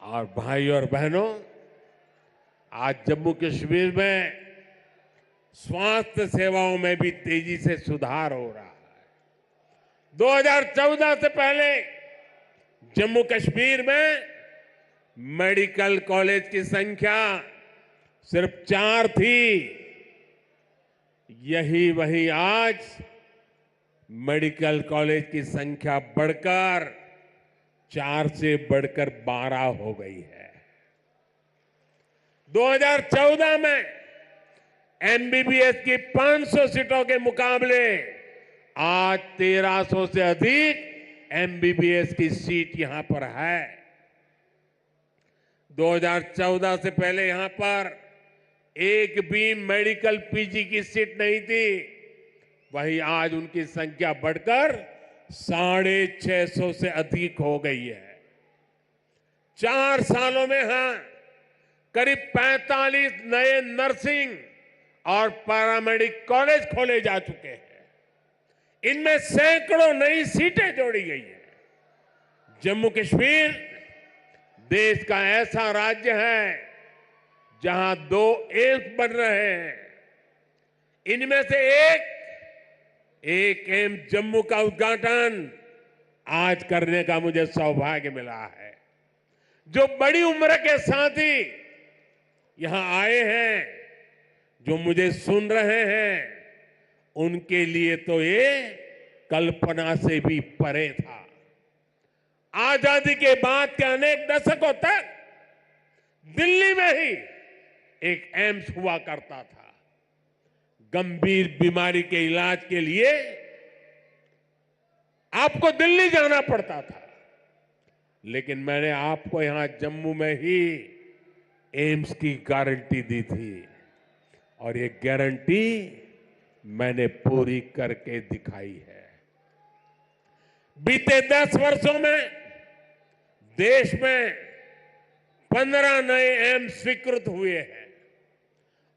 और भाई और बहनों, आज जम्मू कश्मीर में स्वास्थ्य सेवाओं में भी तेजी से सुधार हो रहा है। 2014 से पहले जम्मू कश्मीर में मेडिकल कॉलेज की संख्या सिर्फ 4 थी। यही वही आज मेडिकल कॉलेज की संख्या बढ़कर 4 से बढ़कर 12 हो गई है। 2014 में एमबीबीएस की 500 सीटों के मुकाबले आज 1300 से अधिक एमबीबीएस की सीट यहां पर है। 2014 से पहले यहां पर एक भी मेडिकल पीजी की सीट नहीं थी। वहीं आज उनकी संख्या बढ़कर 650 से अधिक हो गई है। 4 सालों में करीब 45 नए नर्सिंग और पैरामेडिक कॉलेज खोले जा चुके हैं। इनमें सैकड़ों नई सीटें जोड़ी गई हैं। जम्मू कश्मीर देश का ऐसा राज्य है जहां 2 एम्स बन रहे हैं। इनमें से एक एम्स जम्मू का उद्घाटन आज करने का मुझे सौभाग्य मिला है। जो बड़ी उम्र के साथी यहां आए हैं, जो मुझे सुन रहे हैं, उनके लिए तो ये कल्पना से भी परे था। आजादी के बाद के अनेक दशकों तक दिल्ली में ही एक एम्स हुआ करता था। गंभीर बीमारी के इलाज के लिए आपको दिल्ली जाना पड़ता था, लेकिन मैंने आपको यहां जम्मू में ही एम्स की गारंटी दी थी और ये गारंटी मैंने पूरी करके दिखाई है। बीते 10 वर्षों में देश में 15 नए एम्स स्वीकृत हुए हैं।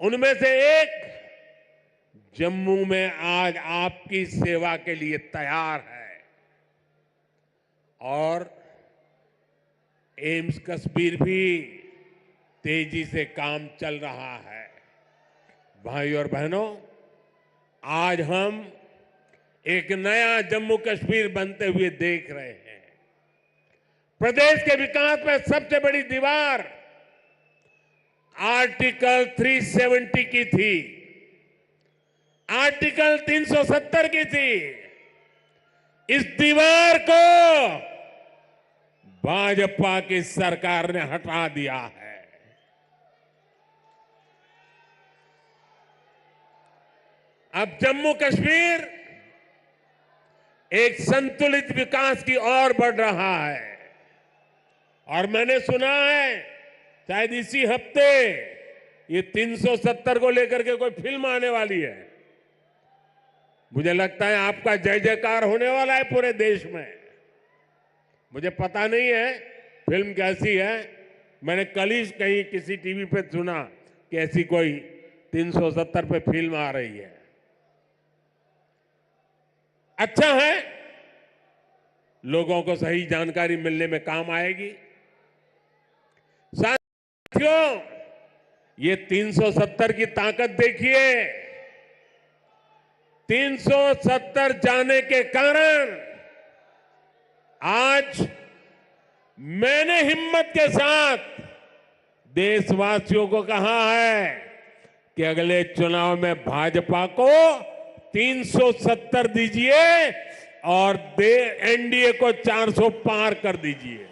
उनमें से एक जम्मू में आज आपकी सेवा के लिए तैयार है और एम्स कश्मीर भी तेजी से काम चल रहा है। भाई और बहनों, आज हम एक नया जम्मू कश्मीर बनते हुए देख रहे हैं। प्रदेश के विकास में सबसे बड़ी दीवार आर्टिकल 370 की थी, आर्टिकल 370 की थी। इस दीवार को भाजपा की सरकार ने हटा दिया है। अब जम्मू कश्मीर एक संतुलित विकास की ओर बढ़ रहा है और मैंने सुना है शायद इसी हफ्ते ये 370 को लेकर के कोई फिल्म आने वाली है। मुझे लगता है आपका जय जयकार होने वाला है पूरे देश में। मुझे पता नहीं है फिल्म कैसी है, मैंने कल ही कहीं किसी टीवी पे सुना कि ऐसी कोई 370 पे फिल्म आ रही है। अच्छा है, लोगों को सही जानकारी मिलने में काम आएगी। साथियों, ये 370 की ताकत देखिए। 370 जाने के कारण आज मैंने हिम्मत के साथ देशवासियों को कहा है कि अगले चुनाव में भाजपा को 370 दीजिए और एनडीए को 400 पार कर दीजिए।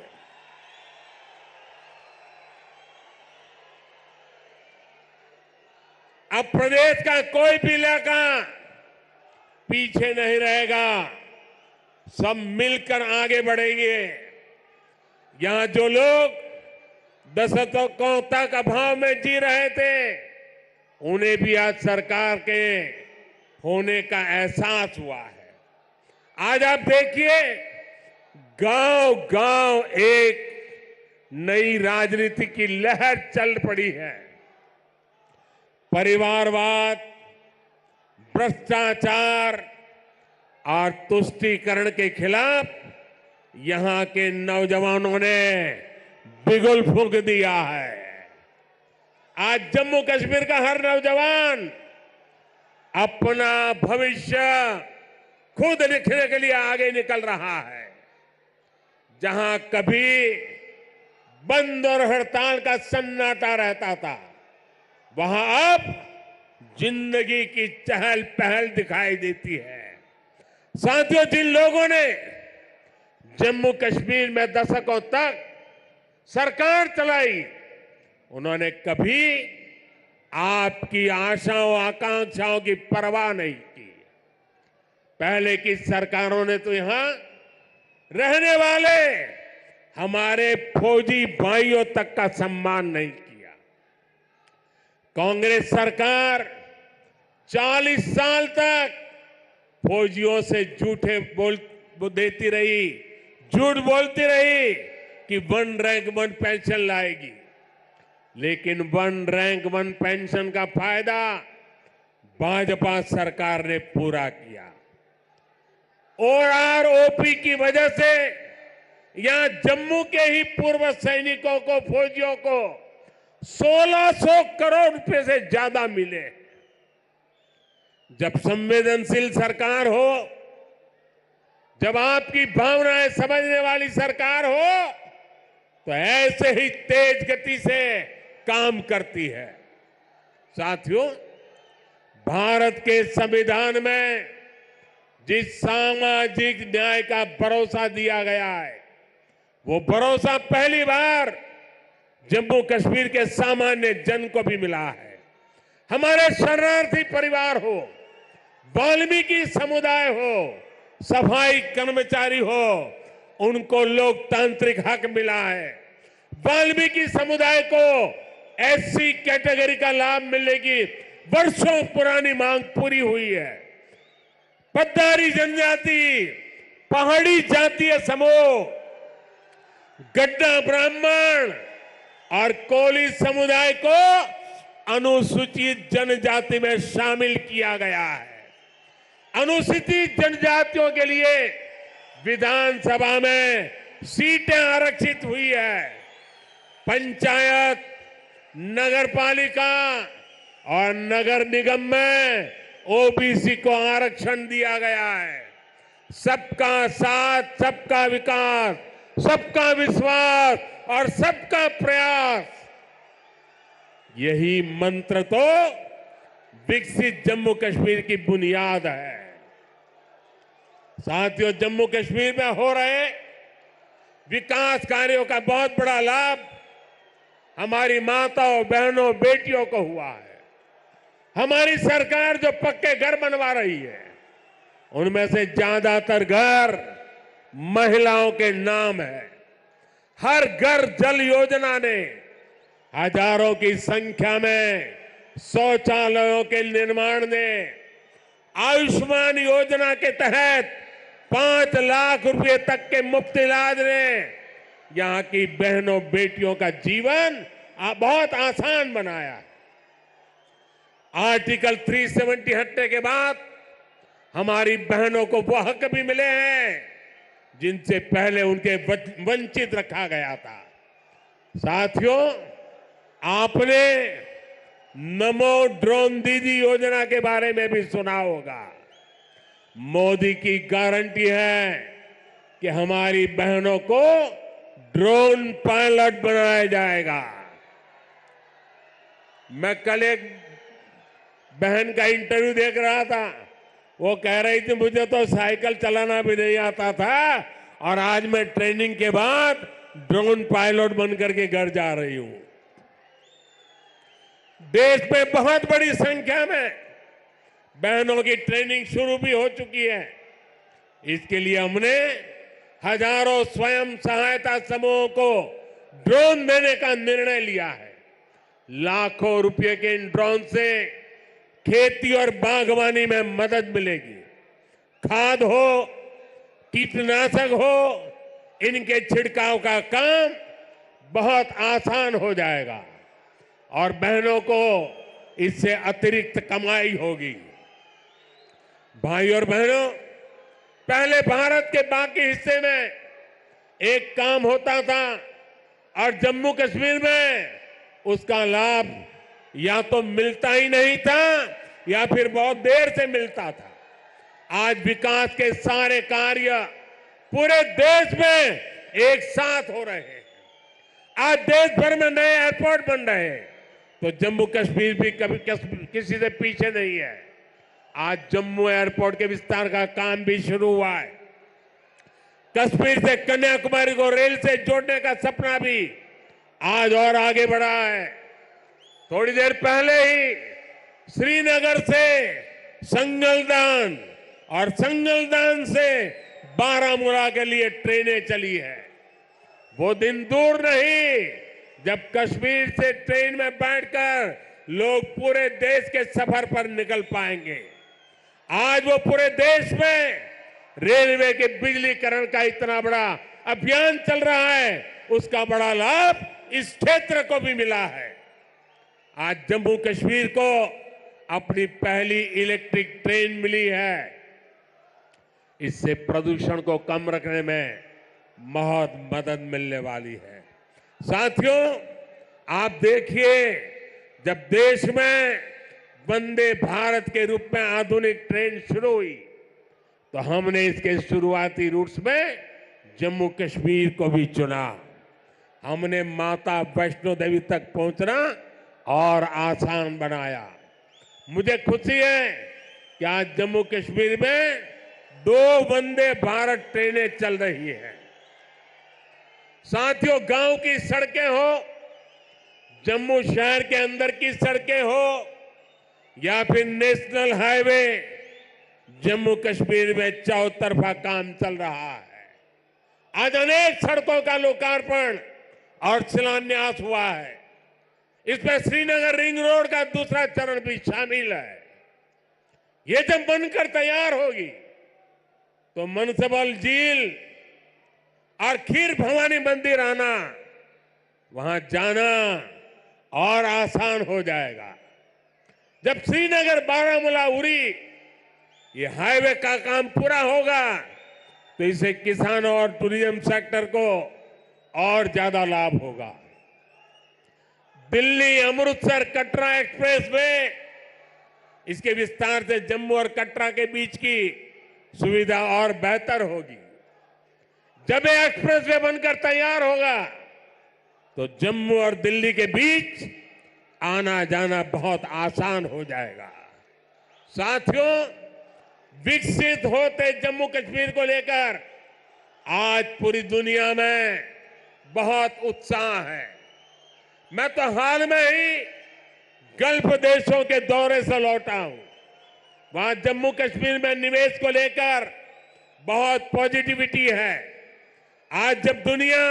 अब प्रदेश का कोई भी इलाका पीछे नहीं रहेगा, सब मिलकर आगे बढ़ेंगे। यहां जो लोग दशकों तक अभाव में जी रहे थे, उन्हें भी आज सरकार के होने का एहसास हुआ है। आज आप देखिए, गांव गांव एक नई राजनीति की लहर चल पड़ी है। परिवारवाद, भ्रष्टाचार और तुष्टीकरण के खिलाफ यहां के नौजवानों ने बिगुल फूंक दिया है। आज जम्मू कश्मीर का हर नौजवान अपना भविष्य खुद लिखने के लिए आगे निकल रहा है। जहां कभी बंद और हड़ताल का सन्नाटा रहता था, वहां अब जिंदगी की चहल पहल दिखाई देती है। साथियों, जिन लोगों ने जम्मू कश्मीर में दशकों तक सरकार चलाई, उन्होंने कभी आपकी आशाओं आकांक्षाओं की परवाह नहीं की। पहले की सरकारों ने तो यहां रहने वाले हमारे फौजी भाइयों तक का सम्मान नहीं किया। कांग्रेस सरकार 40 साल तक फौजियों से देती रही, झूठ बोलती रही कि 1 रैंक 1 पेंशन लाएगी, लेकिन 1 रैंक 1 पेंशन का फायदा भाजपा सरकार ने पूरा किया। ओआरओपी की वजह से यहां जम्मू के ही पूर्व सैनिकों को, फौजियों को 1600 करोड़ रुपए से ज्यादा मिले। जब संवेदनशील सरकार हो, जब आपकी भावनाएं समझने वाली सरकार हो, तो ऐसे ही तेज गति से काम करती है। साथियों, भारत के संविधान में जिस सामाजिक न्याय का भरोसा दिया गया है, वो भरोसा पहली बार जम्मू कश्मीर के सामान्य जन को भी मिला है। हमारे शरणार्थी परिवार हो, वाल्मीकि समुदाय हो, सफाई कर्मचारी हो, उनको लोकतांत्रिक हक मिला है। वाल्मीकि समुदाय को एससी कैटेगरी का लाभ मिलने की वर्षों पुरानी मांग पूरी हुई है। पद्दारी जनजाति पहाड़ी जातीय समूह, गड्ढा ब्राह्मण और कोली समुदाय को अनुसूचित जनजाति में शामिल किया गया है। अनुसूचित जनजातियों के लिए विधानसभा में सीटें आरक्षित हुई है। पंचायत, नगरपालिका और नगर निगम में ओबीसी को आरक्षण दिया गया है। सबका साथ, सबका विकास, सबका विश्वास और सबका प्रयास, यही मंत्र तो विकसित जम्मू कश्मीर की बुनियाद है। साथियों, जम्मू कश्मीर में हो रहे विकास कार्यों का बहुत बड़ा लाभ हमारी माताओं, बहनों, बेटियों को हुआ है। हमारी सरकार जो पक्के घर बनवा रही है, उनमें से ज्यादातर घर महिलाओं के नाम है। हर घर जल योजना ने हजारों की संख्या में शौचालयों के निर्माण ने, आयुष्मान योजना के तहत 5 लाख रुपए तक के मुफ्त इलाज ने यहां की बहनों, बेटियों का जीवन बहुत आसान बनाया। आर्टिकल 370 हटने के बाद हमारी बहनों को वो हक भी मिले हैं जिनसे पहले उनके वंचित रखा गया था। साथियों, आपने नमो ड्रोन दीदी योजना के बारे में भी सुना होगा। मोदी की गारंटी है कि हमारी बहनों को ड्रोन पायलट बनाया जाएगा। मैं कल एक बहन का इंटरव्यू देख रहा था, वो कह रही थी मुझे तो साइकिल चलाना भी नहीं आता था और आज मैं ट्रेनिंग के बाद ड्रोन पायलट बनकर के घर जा रही हूं। देश में बहुत बड़ी संख्या में बहनों की ट्रेनिंग शुरू भी हो चुकी है। इसके लिए हमने हजारों स्वयं सहायता समूहों को ड्रोन देने का निर्णय लिया है। लाखों रुपए के इन ड्रोन से खेती और बागवानी में मदद मिलेगी। खाद हो, कीटनाशक हो, इनके छिड़काव का काम बहुत आसान हो जाएगा और बहनों को इससे अतिरिक्त कमाई होगी। भाई और बहनों, पहले भारत के बाकी हिस्से में एक काम होता था और जम्मू कश्मीर में उसका लाभ या तो मिलता ही नहीं था या फिर बहुत देर से मिलता था। आज विकास के सारे कार्य पूरे देश में एक साथ हो रहे हैं। आज देश भर में नए एयरपोर्ट बन रहे हैं, तो जम्मू कश्मीर भी कभी किसी से पीछे नहीं है। आज जम्मू एयरपोर्ट के विस्तार का काम भी शुरू हुआ है। कश्मीर से कन्याकुमारी को रेल से जोड़ने का सपना भी आज और आगे बढ़ा है। थोड़ी देर पहले ही श्रीनगर से संगलदान और संगलदान से बारामूला के लिए ट्रेनें चली है। वो दिन दूर नहीं जब कश्मीर से ट्रेन में बैठकर लोग पूरे देश के सफर पर निकल पाएंगे। आज वो पूरे देश में रेलवे के बिजलीकरण का इतना बड़ा अभियान चल रहा है, उसका बड़ा लाभ इस क्षेत्र को भी मिला है। आज जम्मू कश्मीर को अपनी पहली इलेक्ट्रिक ट्रेन मिली है। इससे प्रदूषण को कम रखने में बहुत मदद मिलने वाली है। साथियों, आप देखिए, जब देश में वंदे भारत के रूप में आधुनिक ट्रेन शुरू हुई तो हमने इसके शुरुआती रूट्स में जम्मू कश्मीर को भी चुना। हमने माता वैष्णो देवी तक पहुंचना और आसान बनाया। मुझे खुशी है कि आज जम्मू कश्मीर में 2 वंदे भारत ट्रेनें चल रही हैं। साथियों, गांव की सड़कें हो, जम्मू शहर के अंदर की सड़कें हो या फिर नेशनल हाईवे, जम्मू कश्मीर में चौतरफा काम चल रहा है। आज अनेक सड़कों का लोकार्पण और शिलान्यास हुआ है। इसमें श्रीनगर रिंग रोड का दूसरा चरण भी शामिल है। ये जब बनकर तैयार होगी तो मनसबल झील और खीर भवानी मंदिर आना, वहां जाना और आसान हो जाएगा। जब श्रीनगर बारामूला उरी ये हाईवे का काम पूरा होगा तो इससे किसानों और टूरिज्म सेक्टर को और ज्यादा लाभ होगा। दिल्ली अमृतसर कटरा एक्सप्रेस वे, इसके विस्तार से जम्मू और कटरा के बीच की सुविधा और बेहतर होगी। जब ये एक्सप्रेस वे बनकर तैयार होगा तो जम्मू और दिल्ली के बीच आना जाना बहुत आसान हो जाएगा। साथियों, विकसित होते जम्मू कश्मीर को लेकर आज पूरी दुनिया में बहुत उत्साह है। मैं तो हाल में ही गल्फ देशों के दौरे से लौटा हूं। वहां जम्मू कश्मीर में निवेश को लेकर बहुत पॉजिटिविटी है। आज जब दुनिया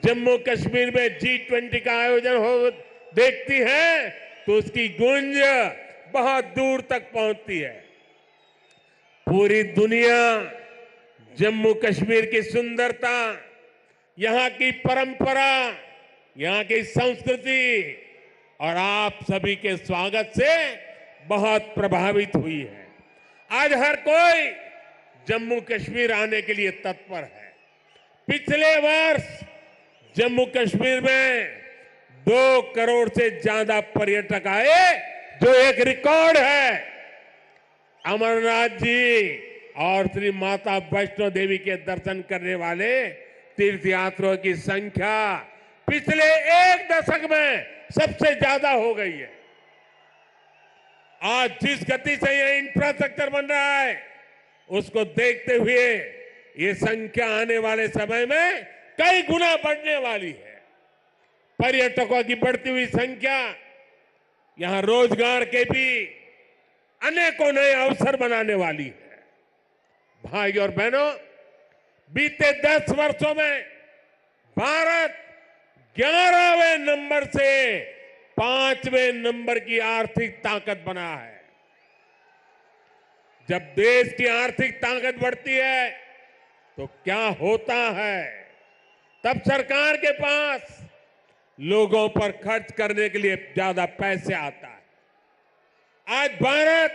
जम्मू कश्मीर में G20 का आयोजन हो देखती है तो उसकी गूंज बहुत दूर तक पहुंचती है। पूरी दुनिया जम्मू कश्मीर की सुंदरता, यहां की परंपरा, यहां की संस्कृति और आप सभी के स्वागत से बहुत प्रभावित हुई है। आज हर कोई जम्मू कश्मीर आने के लिए तत्पर है। पिछले वर्ष जम्मू कश्मीर में 2 करोड़ से ज्यादा पर्यटक आए, जो एक रिकॉर्ड है। अमरनाथ जी और श्री माता वैष्णो देवी के दर्शन करने वाले तीर्थयात्रियों की संख्या पिछले 1 दशक में सबसे ज्यादा हो गई है। आज जिस गति से यह इंफ्रास्ट्रक्चर बन रहा है, उसको देखते हुए ये संख्या आने वाले समय में कई गुना बढ़ने वाली है। पर्यटकों की बढ़ती हुई संख्या यहां रोजगार के भी अनेकों नए अवसर बनाने वाली है। भाई और बहनों, बीते 10 वर्षों में भारत 11वें नंबर से 5वें नंबर की आर्थिक ताकत बना है। जब देश की आर्थिक ताकत बढ़ती है तो क्या होता है? तब सरकार के पास लोगों पर खर्च करने के लिए ज्यादा पैसे आता है। आज भारत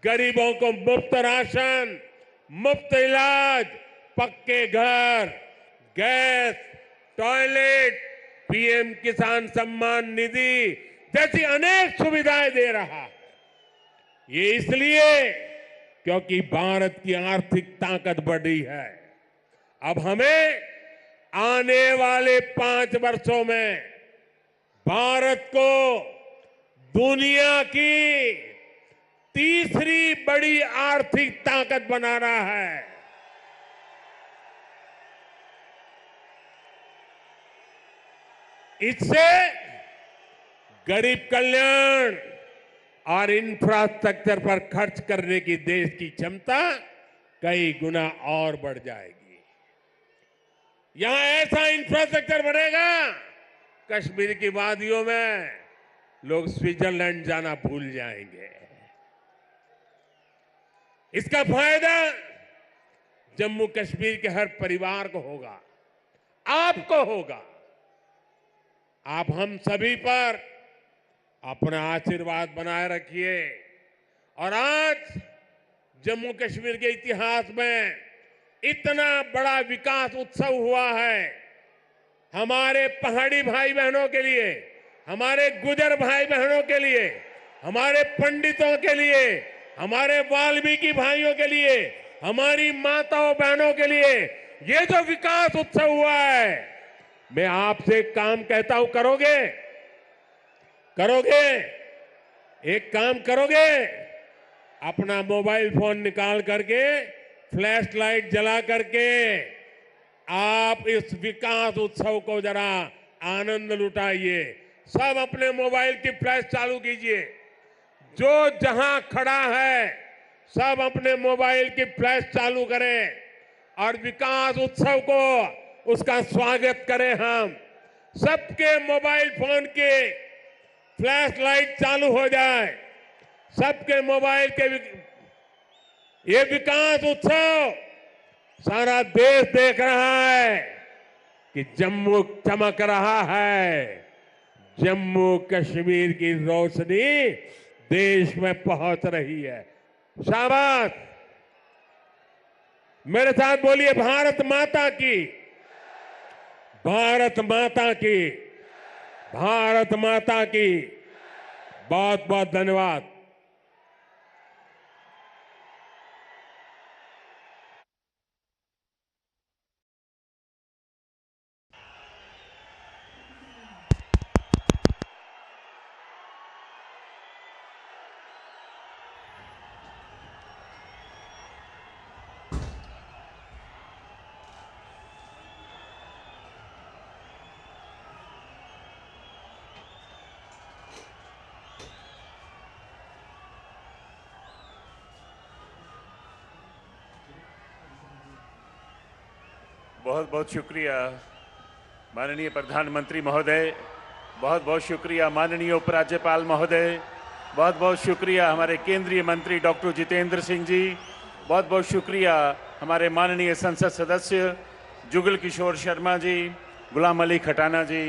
गरीबों को मुफ्त राशन, मुफ्त इलाज, पक्के घर, गैस, टॉयलेट, पीएम किसान सम्मान निधि जैसी अनेक सुविधाएं दे रहा है। ये इसलिए क्योंकि भारत की आर्थिक ताकत बढ़ी है। अब हमें आने वाले 5 वर्षों में भारत को दुनिया की तीसरी बड़ी आर्थिक ताकत बनाना है। इससे गरीब कल्याण और इंफ्रास्ट्रक्चर पर खर्च करने की देश की क्षमता कई गुना और बढ़ जाएगी। यहां ऐसा इंफ्रास्ट्रक्चर बनेगा, कश्मीर की वादियों में लोग स्विट्जरलैंड जाना भूल जाएंगे। इसका फायदा जम्मू कश्मीर के हर परिवार को होगा, आपको होगा। आप हम सभी पर अपना आशीर्वाद बनाए रखिए। और आज जम्मू कश्मीर के इतिहास में इतना बड़ा विकास उत्सव हुआ है। हमारे पहाड़ी भाई बहनों के लिए, हमारे गुजर भाई बहनों के लिए, हमारे पंडितों के लिए, हमारे वाल्मीकि भाइयों के लिए, हमारी माताओं बहनों के लिए ये जो विकास उत्सव हुआ है, मैं आपसे एक काम कहता हूं, करोगे? करोगे? एक काम करोगे? अपना मोबाइल फोन निकाल करके, फ्लैश लाइट जला करके आप इस विकास उत्सव को जरा आनंद लुटाइए। सब अपने मोबाइल की फ्लैश चालू कीजिए। जो जहां खड़ा है सब अपने मोबाइल की फ्लैश चालू करें और विकास उत्सव को उसका स्वागत करें। हम सबके मोबाइल फोन के फ्लैश लाइट चालू हो जाए, सबके मोबाइल के ये विकास उत्सव सारा देश देख रहा है कि जम्मू चमक रहा है। जम्मू कश्मीर की रोशनी देश में पहुंच रही है। शाबाश, मेरे साथ बोलिए भारत माता की, भारत माता की, भारत माता की। बहुत बहुत धन्यवाद। बहुत बहुत शुक्रिया माननीय प्रधानमंत्री महोदय, बहुत बहुत शुक्रिया माननीय उपराज्यपाल महोदय, बहुत बहुत शुक्रिया हमारे केंद्रीय मंत्री डॉक्टर जितेंद्र सिंह जी, बहुत बहुत शुक्रिया हमारे माननीय संसद सदस्य जुगल किशोर शर्मा जी, गुलाम अली खटाना जी।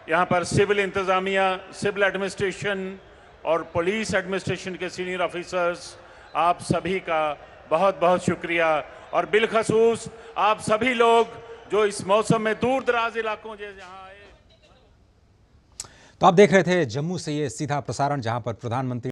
यहाँ पर सिविल इंतज़ामिया, सिविल एडमिनिस्ट्रेशन और पुलिस एडमिनिस्ट्रेशन के सीनियर ऑफिसर्स, आप सभी का बहुत बहुत शुक्रिया। और बिलखसूस आप सभी लोग जो इस मौसम में दूर दराज इलाकों से यहाँ आए। तो आप देख रहे थे जम्मू से ये सीधा प्रसारण, जहां पर प्रधानमंत्री